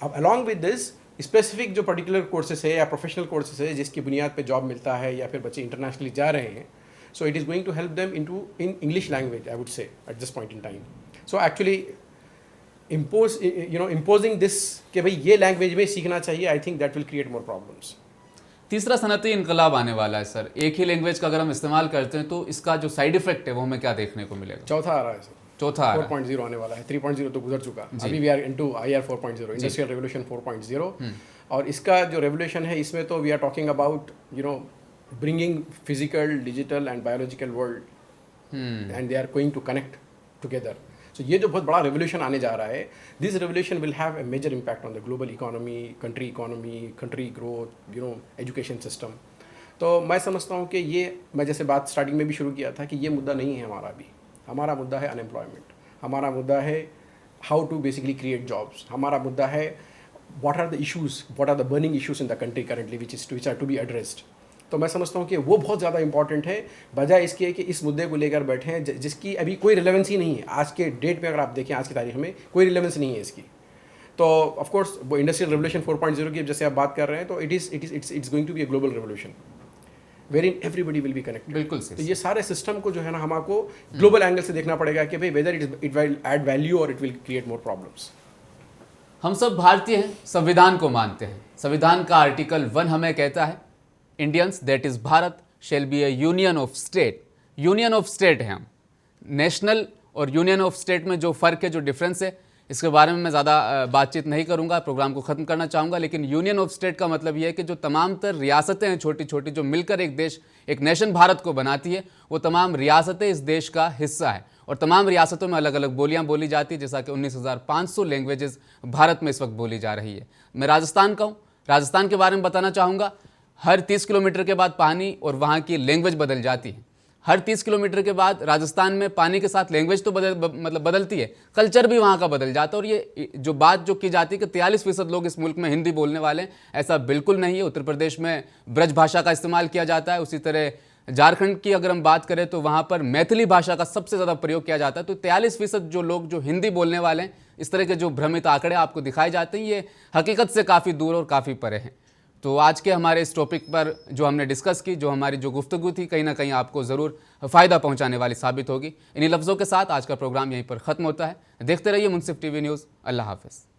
अब अलॉन्ग विद दिस स्पेसिफिक जो पर्टिकुलर कोर्सेस है या प्रोफेशनल कोर्सेस है जिसकी बुनियाद पे जॉब मिलता है या फिर बच्चे इंटरनेशनली जा रहे हैं, so it is going to help them in English language, I would say at this point in time. So actually imposing this कि भाई ये लैंग्वेज में सीखना चाहिए, I think that will create more problems. तीसरा सनती इनकलाब आने वाला है सर, एक ही लैंग्वेज का अगर हम इस्तेमाल करते हैं तो इसका जो साइड इफेक्ट है वो हमें क्या देखने को मिलेगा? चौथा आ रहा है सर, चौथा आ रहा है। 4.0 आने वाला है, 3.0 तो गुजर चुका, अभी we are into IR 4.0, industrial revolution 4.0। और इसका जो रेवोल्यूशन है इसमें तो we are talking about bringing physical, digital and biological world and they are going to connect together. So ये जो बहुत बड़ा रेवोल्यूशन आने जा रहा है, this revolution will have a major impact on the global economy, country growth, education system. तो मैं समझता हूँ कि ये, मैं जैसे बात स्टार्टिंग में भी शुरू किया था कि ये मुद्दा नहीं है हमारा अभी। हमारा मुद्दा है अनएम्प्लॉयमेंट, हमारा मुद्दा है how to basically create jobs, हमारा मुद्दा है what are the issues, what are the burning issues in the country currently which are to be addressed. तो मैं समझता हूँ कि वो बहुत ज़्यादा इंपॉर्टेंट है, बजाय इसके कि इस मुद्दे को लेकर बैठे हैं जिसकी अभी कोई रिलेवेंस ही नहीं है। आज के डेट में अगर आप देखें, आज की तारीख में कोई रिलेवेंस नहीं है इसकी। तो ऑफ कोर्स वो इंडस्ट्रियल रेवोल्यूशन 4.0 की जैसे आप बात कर रहे हैं, तो it's going to be a global revolution where in everybody will be connected. बिल्कुल। तो ये सारे सिस्टम को जो है ना हमको ग्लोबल एंगल से देखना पड़ेगा कि भाई whether it will add value और it will create more problems. हम सब भारतीय हैं, संविधान को मानते हैं। संविधान का आर्टिकल 1 हमें कहता है Indians that is Bharat shall be A union of state. Union of state है हम। नेशनल और यूनियन ऑफ स्टेट में जो फ़र्क है, जो डिफरेंस है, इसके बारे में मैं ज़्यादा बातचीत नहीं करूंगा, प्रोग्राम को ख़त्म करना चाहूँगा। लेकिन यूनियन ऑफ स्टेट का मतलब यह है कि जो तमाम तर रियासतें हैं छोटी छोटी, जो मिलकर एक देश, एक नेशन भारत को बनाती है, वो तमाम रियासतें इस देश का हिस्सा है। और तमाम रियासतों में अलग अलग बोलियाँ बोली जाती है, जैसा कि 19,500 लैंग्वेजेस भारत में इस वक्त बोली जा रही है। मैं राजस्थान का हूँ, राजस्थान के बारे में बताना चाहूँगा। हर 30 किलोमीटर के बाद पानी और वहाँ की लैंग्वेज बदल जाती है। हर 30 किलोमीटर के बाद राजस्थान में पानी के साथ लैंग्वेज तो बदलती है, कल्चर भी वहाँ का बदल जाता है। और ये जो बात जो की जाती है कि 43% लोग इस मुल्क में हिंदी बोलने वाले हैं, ऐसा बिल्कुल नहीं है। उत्तर प्रदेश में ब्रज भाषा का इस्तेमाल किया जाता है। उसी तरह झारखंड की अगर हम बात करें तो वहाँ पर मैथिली भाषा का सबसे ज़्यादा प्रयोग किया जाता है। तो 43% जो लोग जो हिंदी बोलने वाले हैं, इस तरह के जो भ्रमित आंकड़े आपको दिखाए जाते हैं, ये हकीकत से काफ़ी दूर और काफ़ी परे हैं। तो आज के हमारे इस टॉपिक पर जो हमने डिस्कस की, जो हमारी जो गुफ्तगू थी, कहीं ना कहीं आपको ज़रूर फ़ायदा पहुंचाने वाली साबित होगी। इन्हीं लफ्ज़ों के साथ आज का प्रोग्राम यहीं पर ख़त्म होता है। देखते रहिए मुंसिफ टीवी न्यूज़। अल्लाह हाफ़िज़।